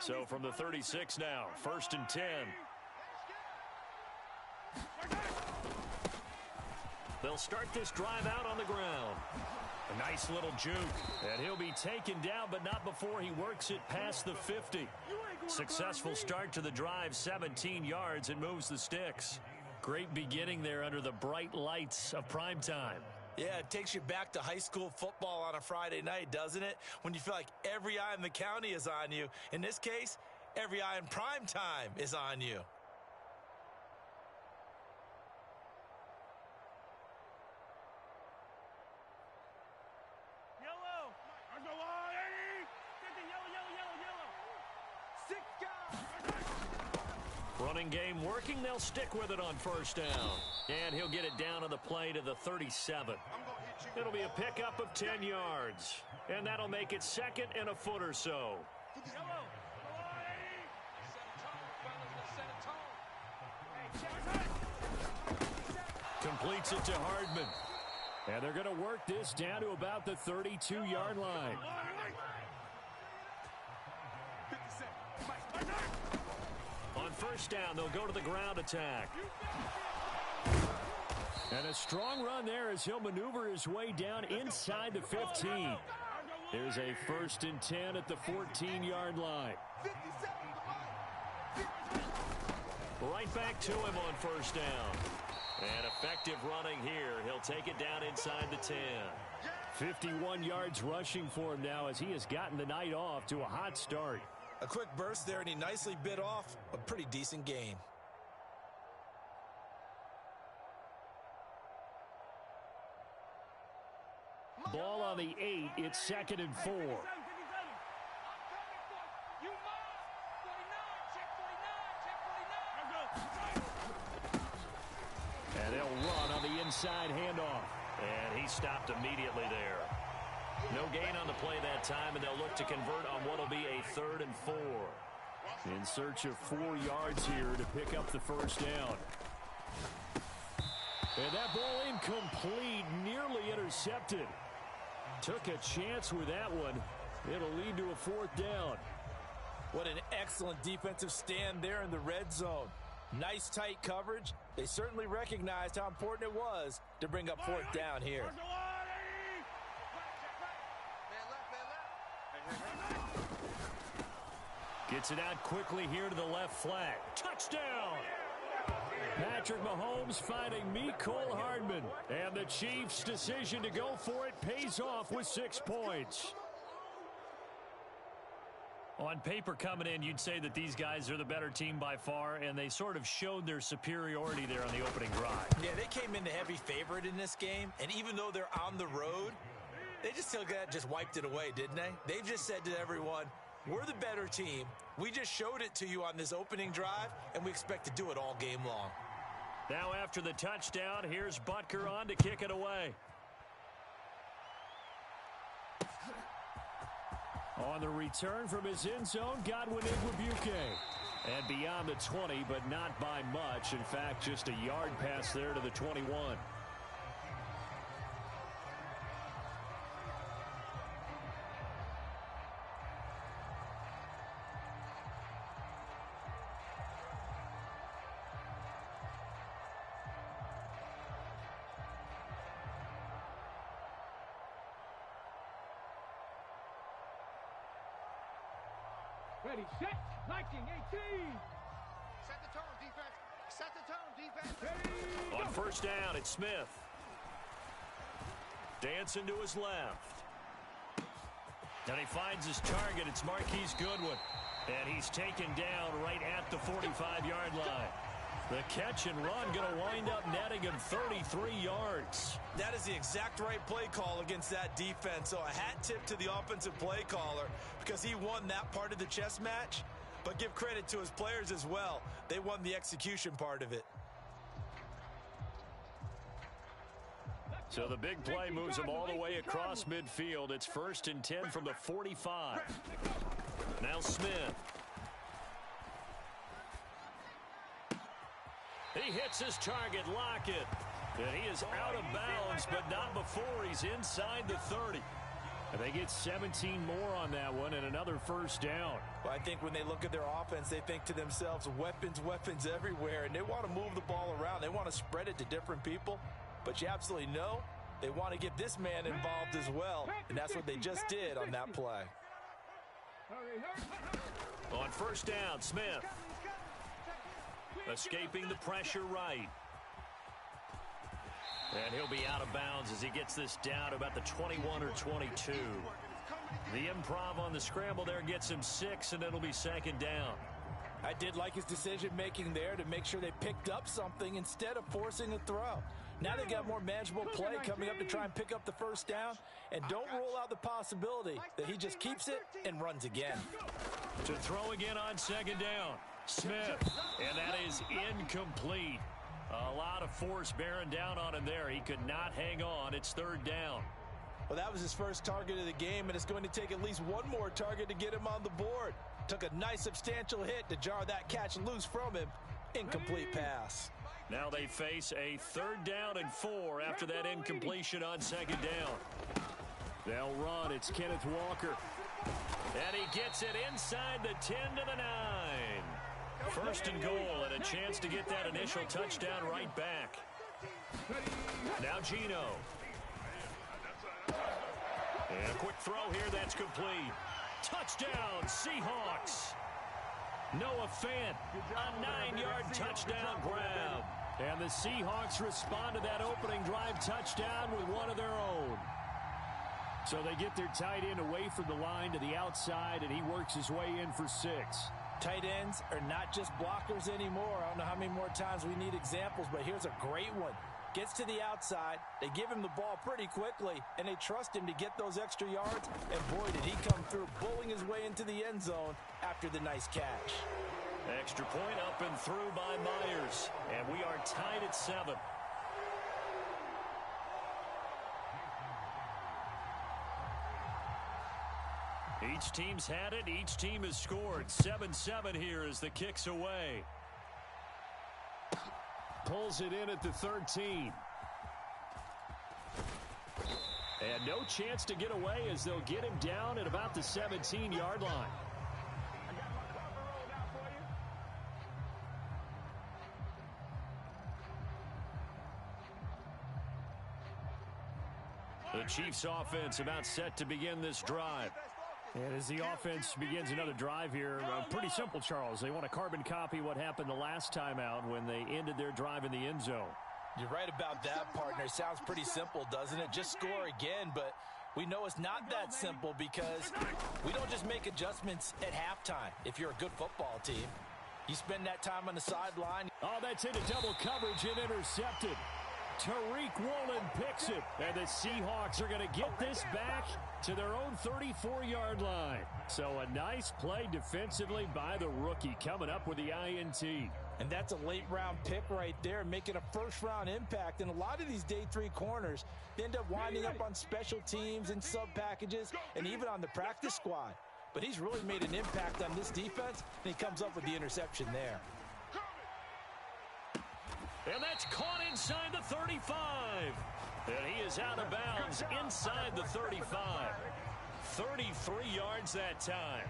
So from the 36 now, 1st and 10. They'll start this drive out on the ground. A nice little juke. And he'll be taken down, but not before he works it past the 50. Successful start to the drive, 17 yards, and moves the sticks. Great beginning there under the bright lights of prime time. Yeah, it takes you back to high school football on a Friday night, doesn't it? When you feel like every eye in the county is on you. In this case, every eye in prime time is on you. Yellow. Let's go, Eddie. Get the yellow. 6 guys. Running game working. They'll stick with it on 1st down. And he'll get it down on the play to the 37. It'll be a pickup of 10 yards. And that'll make it 2nd and a foot or so. Completes it to Hardman. And they're going to work this down to about the 32-yard line. On 1st down, they'll go to the ground attack. And a strong run there as he'll maneuver his way down inside the 15. There's a 1st and 10 at the 14-yard line. Right back to him on 1st down. And effective running here. He'll take it down inside the 10. 51 yards rushing for him now as he has gotten the night off to a hot start. A quick burst there, and he nicely bit off a pretty decent gain. Ball on the 8. It's 2nd and 4. And they'll run on the inside handoff. And he stopped immediately there. No gain on the play that time, and they'll look to convert on what will be a 3rd and 4. In search of 4 yards here to pick up the 1st down. And that ball incomplete, nearly intercepted. Took a chance with that one. It'll lead to a 4th down. What an excellent defensive stand there in the red zone. Nice tight coverage. They certainly recognized how important it was to bring up 4th down here. Gets it out quickly here to the left flat. Touchdown! Patrick Mahomes finding Mecole Hardman. And the Chiefs' decision to go for it pays off with 6 points. On paper coming in, you'd say that these guys are the better team by far, and they sort of showed their superiority there on the opening drive. Yeah, they came in the heavy favorite in this game, and even though they're on the road, they just wiped it away, didn't they? They've just said to everyone, we're the better team. We just showed it to you on this opening drive, and we expect to do it all game long. Now after the touchdown, here's Butker on to kick it away. On the return from his end zone, Godwin Igwebuike. And beyond the 20, but not by much. In fact, just a yard pass there to the 21. Ready, set, liking 18. Set the tone, defense. Set the tone, defense. Ready, on first down, it's Smith. Dancing to his left. And he finds his target. It's Marquise Goodwin. And he's taken down right at the 45-yard line. The catch and run going to wind up netting him 33 yards. That is the exact right play call against that defense. So a hat tip to the offensive play caller because he won that part of the chess match. But give credit to his players as well. They won the execution part of it. So the big play moves him all the way across midfield. It's 1st and 10 from the 45. Now Smith. He hits his target, Lockett. And he is out of bounds, but not before he's inside the 30. And they get 17 more on that one and another first down. Well, I think when they look at their offense, they think to themselves, weapons, weapons everywhere. And they want to move the ball around. They want to spread it to different people. But you absolutely know they want to get this man involved as well. And that's what they just did on that play. On first down, Smith. Escaping the pressure right. And he'll be out of bounds as he gets this down to about the 21 or 22. The improv on the scramble there gets him 6, and it'll be 2nd down. I did like his decision-making there to make sure they picked up something instead of forcing a throw. Now they got more manageable play coming up to try and pick up the first down. And don't rule out the possibility that he just keeps it and runs again. To throw again on 2nd down. Smith, and that is incomplete. A lot of force bearing down on him there. He could not hang on. It's 3rd down. Well, that was his first target of the game, and it's going to take at least one more target to get him on the board. Took a nice substantial hit to jar that catch loose from him. Incomplete pass. Now they face a 3rd down and 4 after that incompletion on 2nd down. They'll run. It's Kenneth Walker. And he gets it inside the 10 to the 9. 1st and goal, and a chance to get that initial touchdown right back. Now Gino. And a quick throw here, that's complete. Touchdown, Seahawks. Noah Fant, a 9-yard touchdown grab. And the Seahawks respond to that opening drive touchdown with one of their own. So they get their tight end away from the line to the outside, and he works his way in for 6. Tight ends are not just blockers anymore. I don't know how many more times we need examples, but here's a great one. Gets to the outside, they give him the ball pretty quickly, and they trust him to get those extra yards, and boy, did he come through, bowling his way into the end zone after the nice catch. Extra point up and through by Myers, and we are tied at 7. Each team's had it. Each team has scored. 7-7 here as the kick's away. Pulls it in at the 13. And no chance to get away as they'll get him down at about the 17-yard line. The Chiefs offense about set to begin this drive. And as the offense begins another drive here, pretty simple, Charles. They want to carbon copy what happened the last time out when they ended their drive in the end zone. You're right about that, partner. Sounds pretty simple, doesn't it? Just score again, but we know it's not that simple because we don't just make adjustments at halftime if you're a good football team. You spend that time on the sideline. Oh, that's into double coverage and intercepted. Tariq Woolen picks it, and the Seahawks are going to get this back to their own 34-yard line. So a nice play defensively by the rookie coming up with the INT. And that's a late-round pick right there, making a first-round impact. And a lot of these day 3 corners, they end up winding up on special teams and sub-packages and even on the practice squad. But he's really made an impact on this defense, and he comes up with the interception there. And that's caught inside the 35. And he is out of bounds inside the 35. 33 yards that time.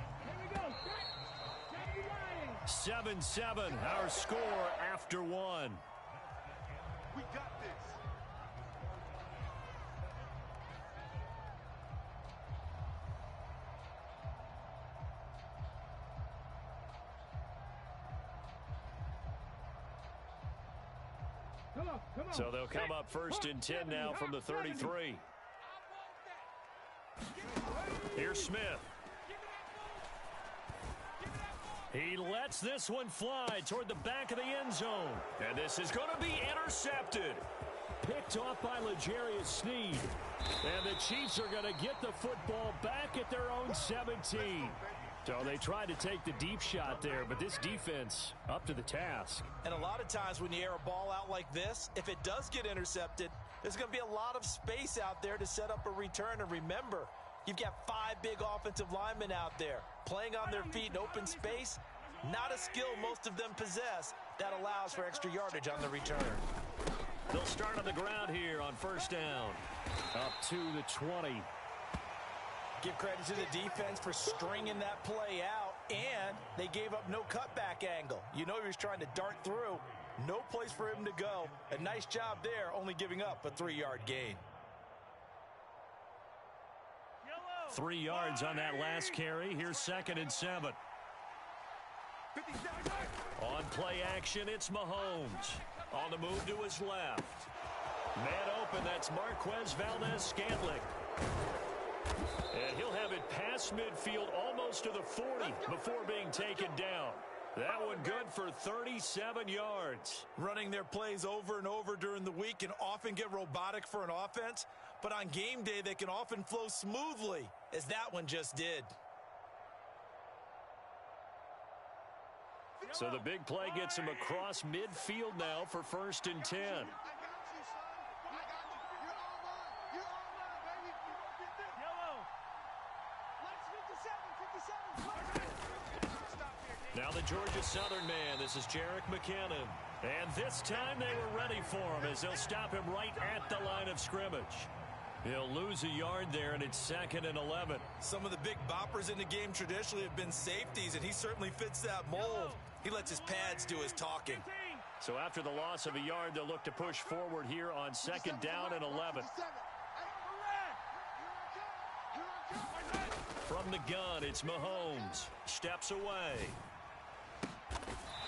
7-7, our score after 1. We got this. So they'll come up first and 10 now from the 33. Here's Smith. He lets this one fly toward the back of the end zone. And this is going to be intercepted. Picked off by L'Jarius Sneed. And the Chiefs are going to get the football back at their own 17. So they tried to take the deep shot there, but this defense up to the task. And a lot of times when you air a ball out like this, if it does get intercepted, there's going to be a lot of space out there to set up a return. And remember, you've got 5 big offensive linemen out there playing on their feet in open space. Not a skill most of them possess that allows for extra yardage on the return. They'll start on the ground here on first down. Up to the 20. Give credit to the defense for stringing that play out, and they gave up no cutback angle. You know he was trying to dart through. No place for him to go. A nice job there, only giving up a 3-yard gain. 3 yards on that last carry. Here's 2nd and 7. On play action, it's Mahomes. On the move to his left. Man open, that's Marquez Valdez-Scantling. And he'll have it past midfield almost to the 40 before being taken down. That one good for 37 yards. Running their plays over and over during the week can often get robotic for an offense, but on game day they can often flow smoothly, as that one just did. So the big play gets him across midfield now for 1st and 10. Now the Georgia Southern man, this is Jerick McKinnon. And this time they were ready for him as they'll stop him right at the line of scrimmage. He'll lose a yard there, and it's 2nd and 11. Some of the big boppers in the game traditionally have been safeties, and he certainly fits that mold. He lets his pads do his talking. So after the loss of a yard, they'll look to push forward here on 2nd down and 11. From the gun, it's Mahomes. Steps away.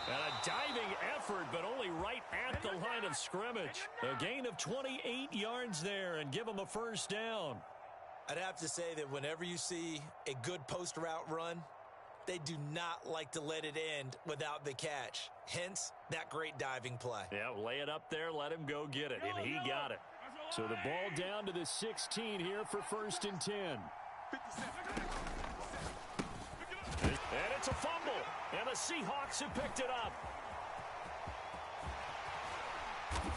And a diving effort, but only right at the line of scrimmage. A gain of 28 yards there and give them a 1st down. I'd have to say that whenever you see a good post route run, they do not like to let it end without the catch. Hence, that great diving play. Yeah, lay it up there, let him go get it, and he got it. So the ball down to the 16 here for 1st and 10. And it's a fumble, and the Seahawks have picked it up.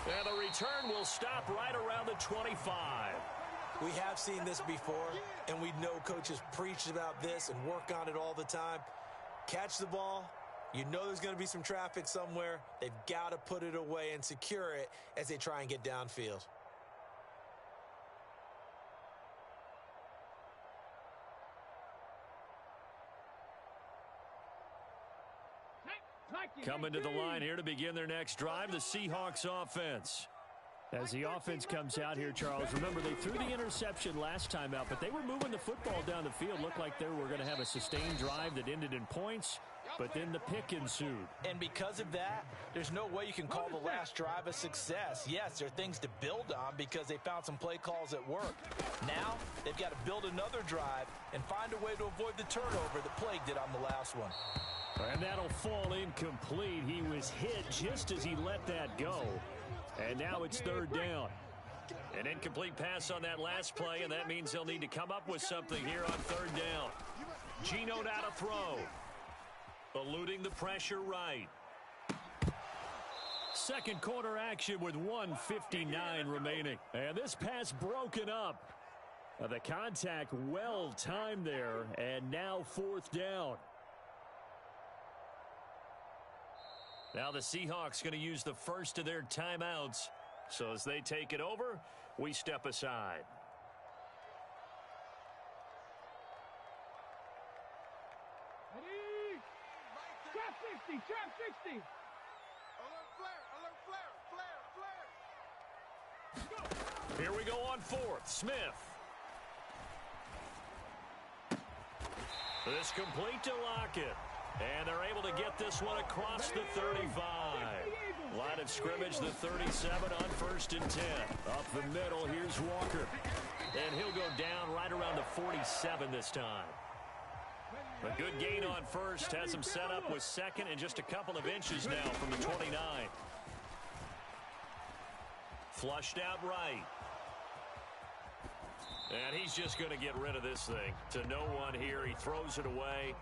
And the return will stop right around the 25. We have seen this before, and we know coaches preach about this and work on it all the time. Catch the ball. You know there's going to be some traffic somewhere. They've got to put it away and secure it as they try and get downfield. Coming to the line here to begin their next drive, the Seahawks offense. As the offense comes out here, Charles, remember they threw the interception last time out, but they were moving the football down the field. Looked like they were going to have a sustained drive that ended in points, but then the pick ensued. And because of that, there's no way you can call the last drive a success. Yes, there are things to build on because they found some play calls that work. Now, they've got to build another drive and find a way to avoid the turnover that plagued it on the last one. And that'll fall incomplete. He was hit just as he let that go. And now it's 3rd down. An incomplete pass on that last play, and that means they'll need to come up with something here on 3rd down. Geno now to throw. Eluding the pressure right. Second quarter action with 1:59 remaining. And this pass broken up. The contact well timed there, and now 4th down. Now the Seahawks going to use the first of their timeouts. So as they take it over, we step aside. Ready? Trap 60, trap 60. Alert flare, alert flare, flare, flare. Here we go on 4th. Smith. This complete to Lockett. And they're able to get this one across the 35. Line line of scrimmage, the 37 on 1st and 10. Up the middle, here's Walker. And he'll go down right around the 47 this time. A good gain on first has him set up with second and just a couple of inches now from the 29. Flushed out right. And he's just going to get rid of this thing. To no one here, he throws it away,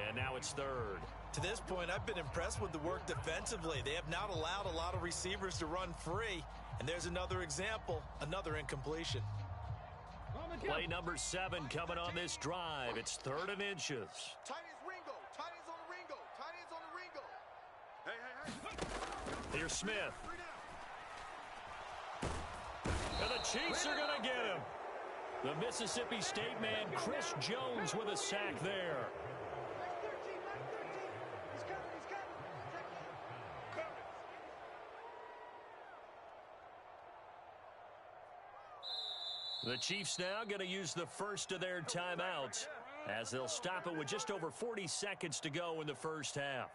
and now it's third. To this point, I've been impressed with the work defensively. They have not allowed a lot of receivers to run free. And there's another example, another incompletion. Play number 7 coming on this drive. It's 3rd and inches. Tight ends Ringo. Tight ends on the Ringo. Tight ends on the Ringo. Hey. Here's Smith. And the Chiefs are going to get him. The Mississippi State man, Chris Jones, with a sack there. The Chiefs now going to use the first of their timeouts as they'll stop it with just over 40 seconds to go in the first half.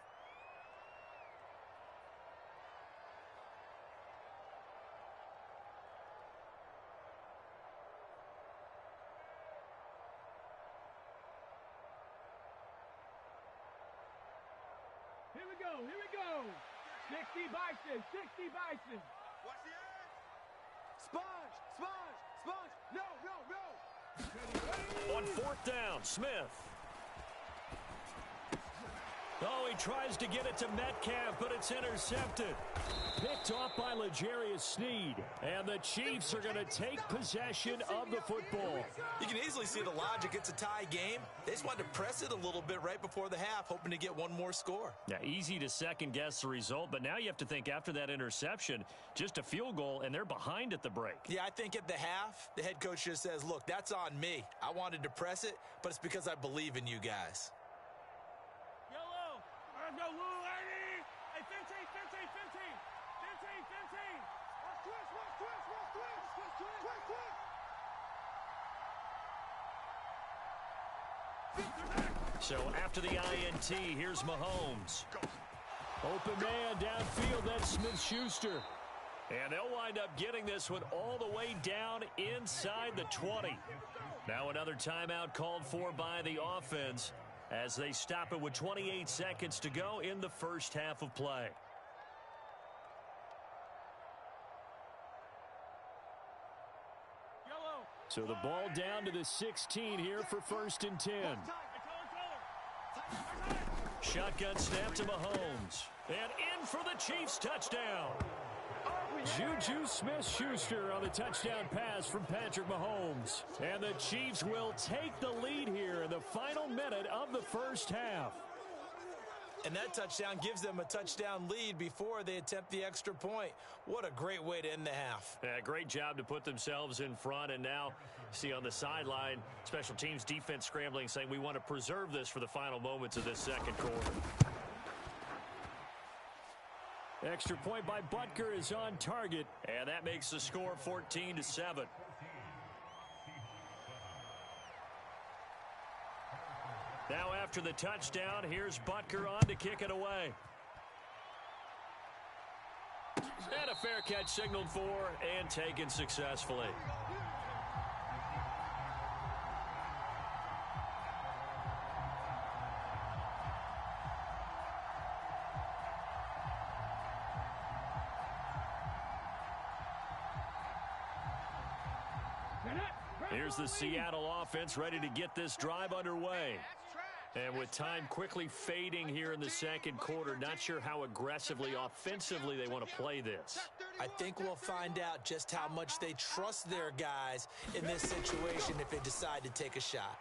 Here we go, here we go. 60 Bison, 60 Bison. Watch the edge. Sponge, sponge, sponge. No, no, no. On 4th down, Smith. Oh, he tries to get it to Metcalf, but it's intercepted. Picked off by L'Jarius Sneed. And the Chiefs are going to take possession of the football. You can easily see the logic. It's a tie game. They just wanted to press it a little bit right before the half, hoping to get one more score. Yeah, easy to second-guess the result, but now you have to think after that interception, just a field goal, and they're behind at the break. Yeah, I think at the half, the head coach just says, look, that's on me. I wanted to press it, but it's because I believe in you guys. Yellow. Let's go, Woo, Eddie. Hey, 15, 15, 15. 15, 15. Watch twist, watch twist, watch twist. Twist, twist, twist, twist. So after the INT, here's Mahomes. Open man downfield, that's Smith-Schuster. And they'll wind up getting this one all the way down inside the 20. Now another timeout called for by the offense as they stop it with 28 seconds to go in the first half of play. Yellow. So the ball down to the 16 here for 1st and 10. Shotgun snap to Mahomes. And in for the Chiefs touchdown. Juju Smith-Schuster on the touchdown pass from Patrick Mahomes. And the Chiefs will take the lead here in the final minute of the first half. And that touchdown gives them a touchdown lead before they attempt the extra point. What a great way to end the half. Yeah, great job to put themselves in front. And now, see on the sideline, special teams defense scrambling, saying we want to preserve this for the final moments of this second quarter. Extra point by Butker is on target. And that makes the score 14-7. Now after the touchdown, here's Butker on to kick it away. And a fair catch signaled for and taken successfully. Here's the Seattle offense ready to get this drive underway. And with time quickly fading here in the second quarter, not sure how aggressively, offensively they want to play this. I think we'll find out just how much they trust their guys in this situation if they decide to take a shot.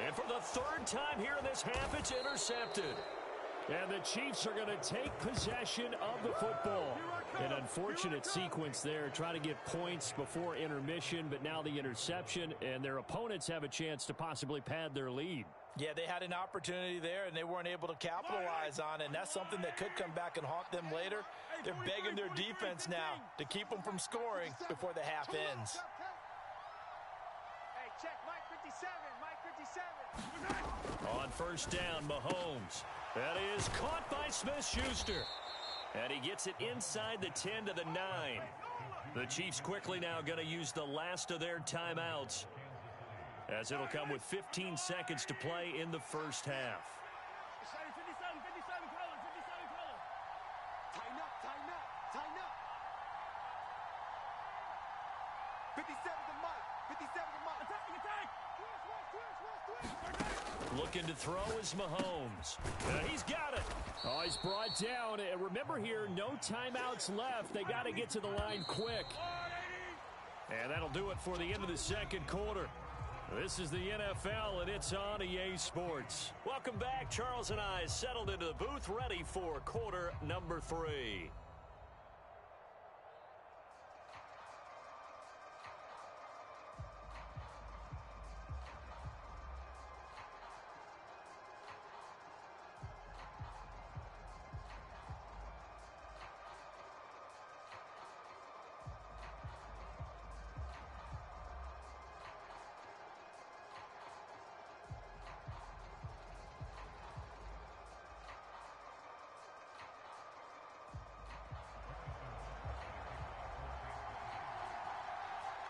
And for the 3rd time here in this half, it's intercepted. And the Chiefs are going to take possession of the football. An unfortunate sequence there, trying to get points before intermission, but now the interception, and their opponents have a chance to possibly pad their lead. Yeah, they had an opportunity there, and they weren't able to capitalize on it, and that's something that could come back and haunt them later. They're begging their defense now to keep them from scoring before the half ends. Hey, check Mike 57, Mike 57. On 1st down, Mahomes. That is caught by Smith-Schuster. And he gets it inside the 10 to the 9. The Chiefs quickly now going to use the last of their timeouts, as it'll come with 15 seconds to play in the first half. Tighten up, tighten up, tighten up. 57 to Mike, 57 to Mike. Attack, attack. Looking to throw is Mahomes. He's got it. Oh, he's brought down. And remember here, no timeouts left. They got to get to the line quick. And that'll do it for the end of the second quarter. This is the NFL, and it's on EA Sports. Welcome back. Charles and I settled into the booth, ready for quarter number 3.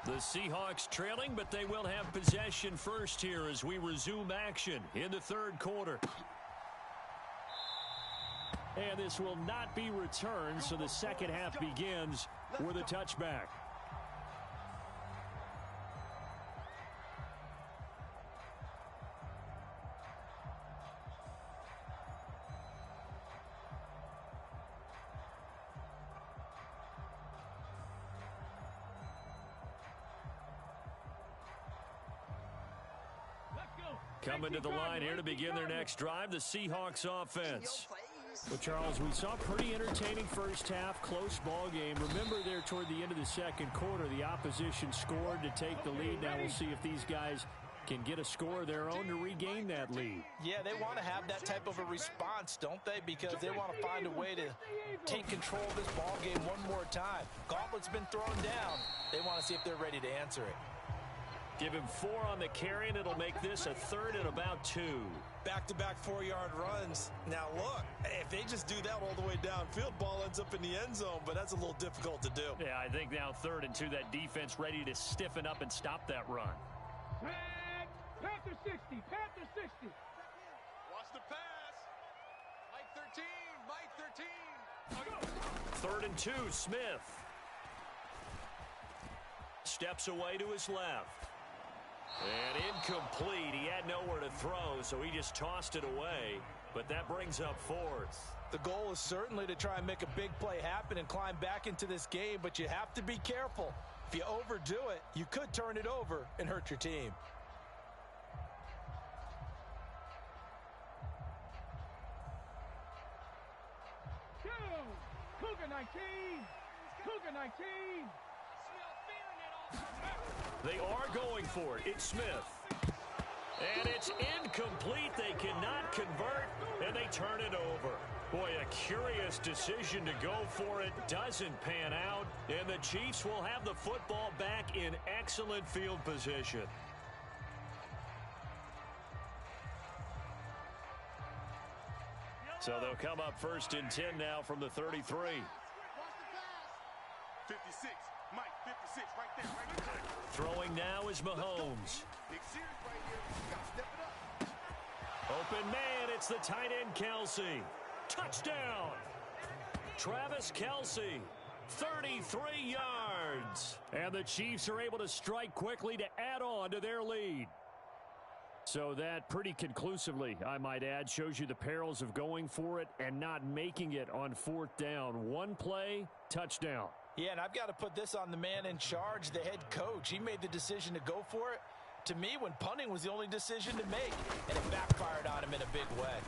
The Seahawks trailing, but they will have possession first here as we resume action in the third quarter. And this will not be returned, so the second half begins with a touchback. Coming to the line here to begin their next drive, the Seahawks offense. Well, Charles, we saw a pretty entertaining first half, close ball game. Remember there toward the end of the second quarter, the opposition scored to take the lead. Now we'll see if these guys can get a score of their own to regain that lead. Yeah, they want to have that type of a response, don't they? Because they want to find a way to take control of this ball game one more time. Gauntlet's been thrown down. They want to see if they're ready to answer it. Give him 4 on the carry, and it'll make this a third and about 2. Back-to-back 4-yard runs. Now, look, if they just do that all the way downfield, ball ends up in the end zone, but that's a little difficult to do. Yeah, I think now 3rd and 2, that defense ready to stiffen up and stop that run. Panther 60, Panther 60. Watch the pass. Mike 13, Mike 13. 3rd and 2, Smith. Steps away to his left. And incomplete. He had nowhere to throw, so he just tossed it away. But that brings up 4th. The goal is certainly to try and make a big play happen and climb back into this game, but you have to be careful. If you overdo it, you could turn it over and hurt your team. Go! Cougar 19! Cougar 19! They are going for it. It's Smith. And it's incomplete. They cannot convert, and they turn it over. Boy, a curious decision to go for it. Doesn't pan out, and the Chiefs will have the football back in excellent field position. So they'll come up 1st and 10 now from the 33. Watch the pass. 56. Mike, 56, right there, right there. Throwing now is Mahomes. Big series right here. You gotta step it up. Open man, it's the tight end, Kelsey. Touchdown! Travis Kelsey, 33 yards. And the Chiefs are able to strike quickly to add on to their lead. So that pretty conclusively, I might add, shows you the perils of going for it and not making it on 4th down. One play, touchdown. Yeah, and I've got to put this on the man in charge, the head coach. He made the decision to go for it. To me, when punting was the only decision to make, and it backfired on him in a big way.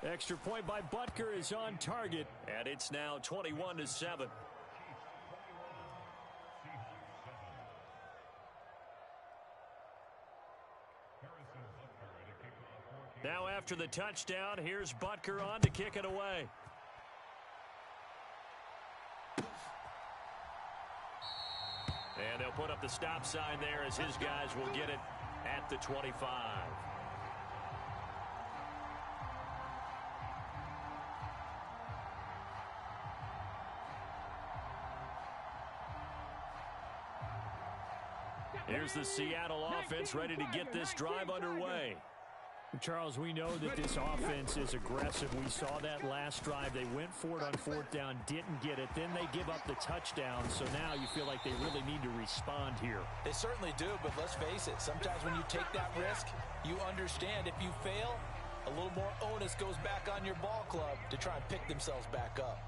Extra point by Butker is on target. And it's now 21-7. Now after the touchdown, here's Butker on to kick it away. And they'll put up the stop sign there as his guys will get it at the 25. Here's the Seattle offense ready to get this drive underway. Charles, we know that this offense is aggressive. We saw that last drive. They went for it on fourth down, didn't get it. Then they give up the touchdown. So now you feel like they really need to respond here. They certainly do, but let's face it. Sometimes when you take that risk, you understand if you fail, a little more onus goes back on your ball club to try and pick themselves back up.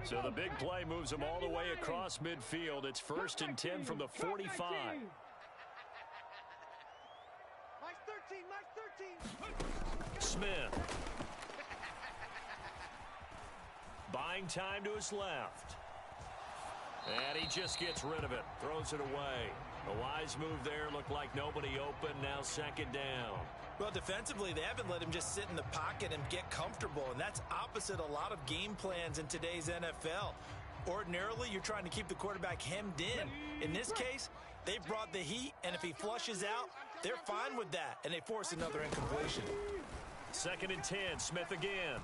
So the big play moves them all the way across midfield. It's 1st and 10 from the 45. Smith. Buying time to his left. And he just gets rid of it. Throws it away. A wise move there. Looked like nobody open. Now 2nd down. Well, defensively, they haven't let him just sit in the pocket and get comfortable, and that's opposite a lot of game plans in today's NFL. Ordinarily, you're trying to keep the quarterback hemmed in. In this case, they've brought the heat, and if he flushes out, they're fine with that, and they force another incompletion. 2nd and 10. Smith again.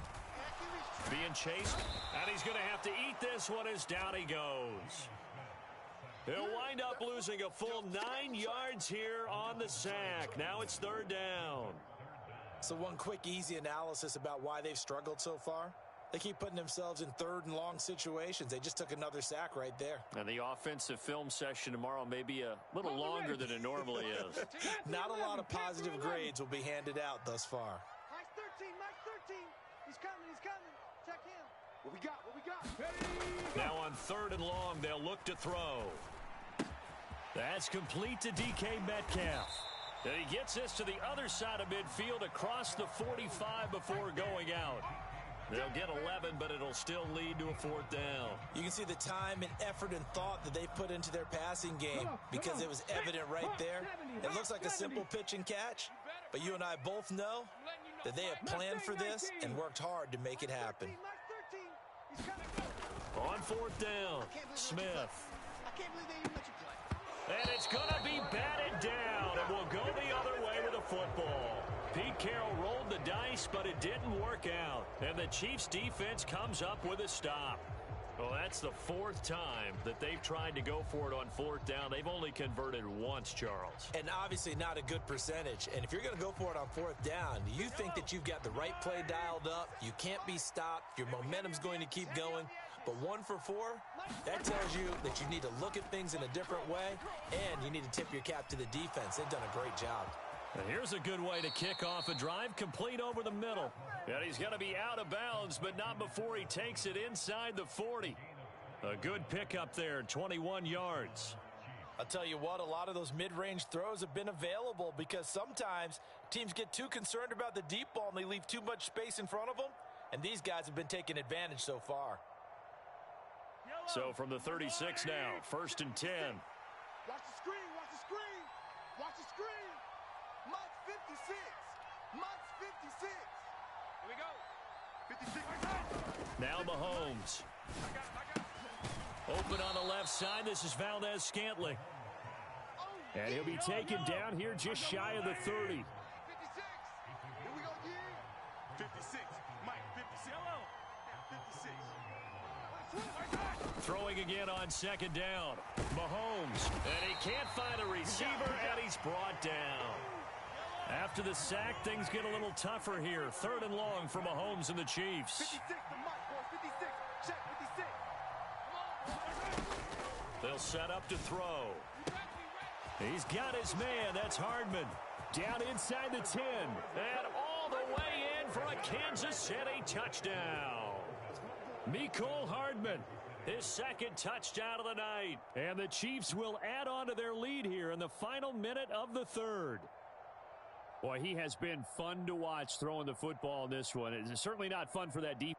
Being chased, and he's going to have to eat this one as down he goes. He'll wind up losing a full 9 yards here on the sack. Now it's 3rd down. So one quick, easy analysis about why they've struggled so far. They keep putting themselves in 3rd and long situations. They just took another sack right there. And the offensive film session tomorrow may be a little longer than it normally is. Not a lot of positive grades will be handed out thus far. Mike's 13, Mike's 13. He's coming. Check him. What we got? Now on 3rd and long, they'll look to throw. That's complete to DK Metcalf. And he gets this to the other side of midfield across the 45 before going out. They'll get 11, but it'll still lead to a 4th down. You can see the time and effort and thought that they put into their passing game because it was evident right there. It looks like a simple pitch and catch, but you and I both know that they have planned for this and worked hard to make it happen. On 4th down, Smith. I can't believe they even let you play. And it's going to be batted down, and we'll go the other way with the football. Pete Carroll rolled the dice, but it didn't work out. And the Chiefs' defense comes up with a stop. Well, that's the 4th time that they've tried to go for it on 4th down. They've only converted once, Charles. And obviously not a good percentage. And if you're going to go for it on 4th down, you think that you've got the right play dialed up. You can't be stopped. Your momentum's going to keep going. But 1 for 4, that tells you that you need to look at things in a different way, and you need to tip your cap to the defense. They've done a great job. And here's a good way to kick off a drive, complete over the middle. And he's going to be out of bounds, but not before he takes it inside the 40. A good pickup there, 21 yards. I'll tell you what, a lot of those mid-range throws have been available because sometimes teams get too concerned about the deep ball and they leave too much space in front of them, and these guys have been taking advantage so far. So from the 36 now, 1st and 10. Watch the screen. Watch the screen. Mike's 56. Mike's 56. Here we go. 56. Now Mahomes. Open on the left side. This is Valdez-Scantling. And he'll be taken down here just shy of the 30. 56. Here we go, yeah. 56. Mike, 56. 56. Throwing again on 2nd down. Mahomes. And he can't find a receiver, and he's brought down. After the sack, things get a little tougher here. 3rd and long for Mahomes and the Chiefs. 56 to Mike, boys. 56. Check 56. They'll set up to throw. He's got his man. That's Hardman. Down inside the 10. And all the way in for a Kansas City touchdown. Mecole Hardman, his 2nd touchdown of the night. And the Chiefs will add on to their lead here in the final minute of the 3rd. Boy, he has been fun to watch throwing the football in this one. It's certainly not fun for that defense.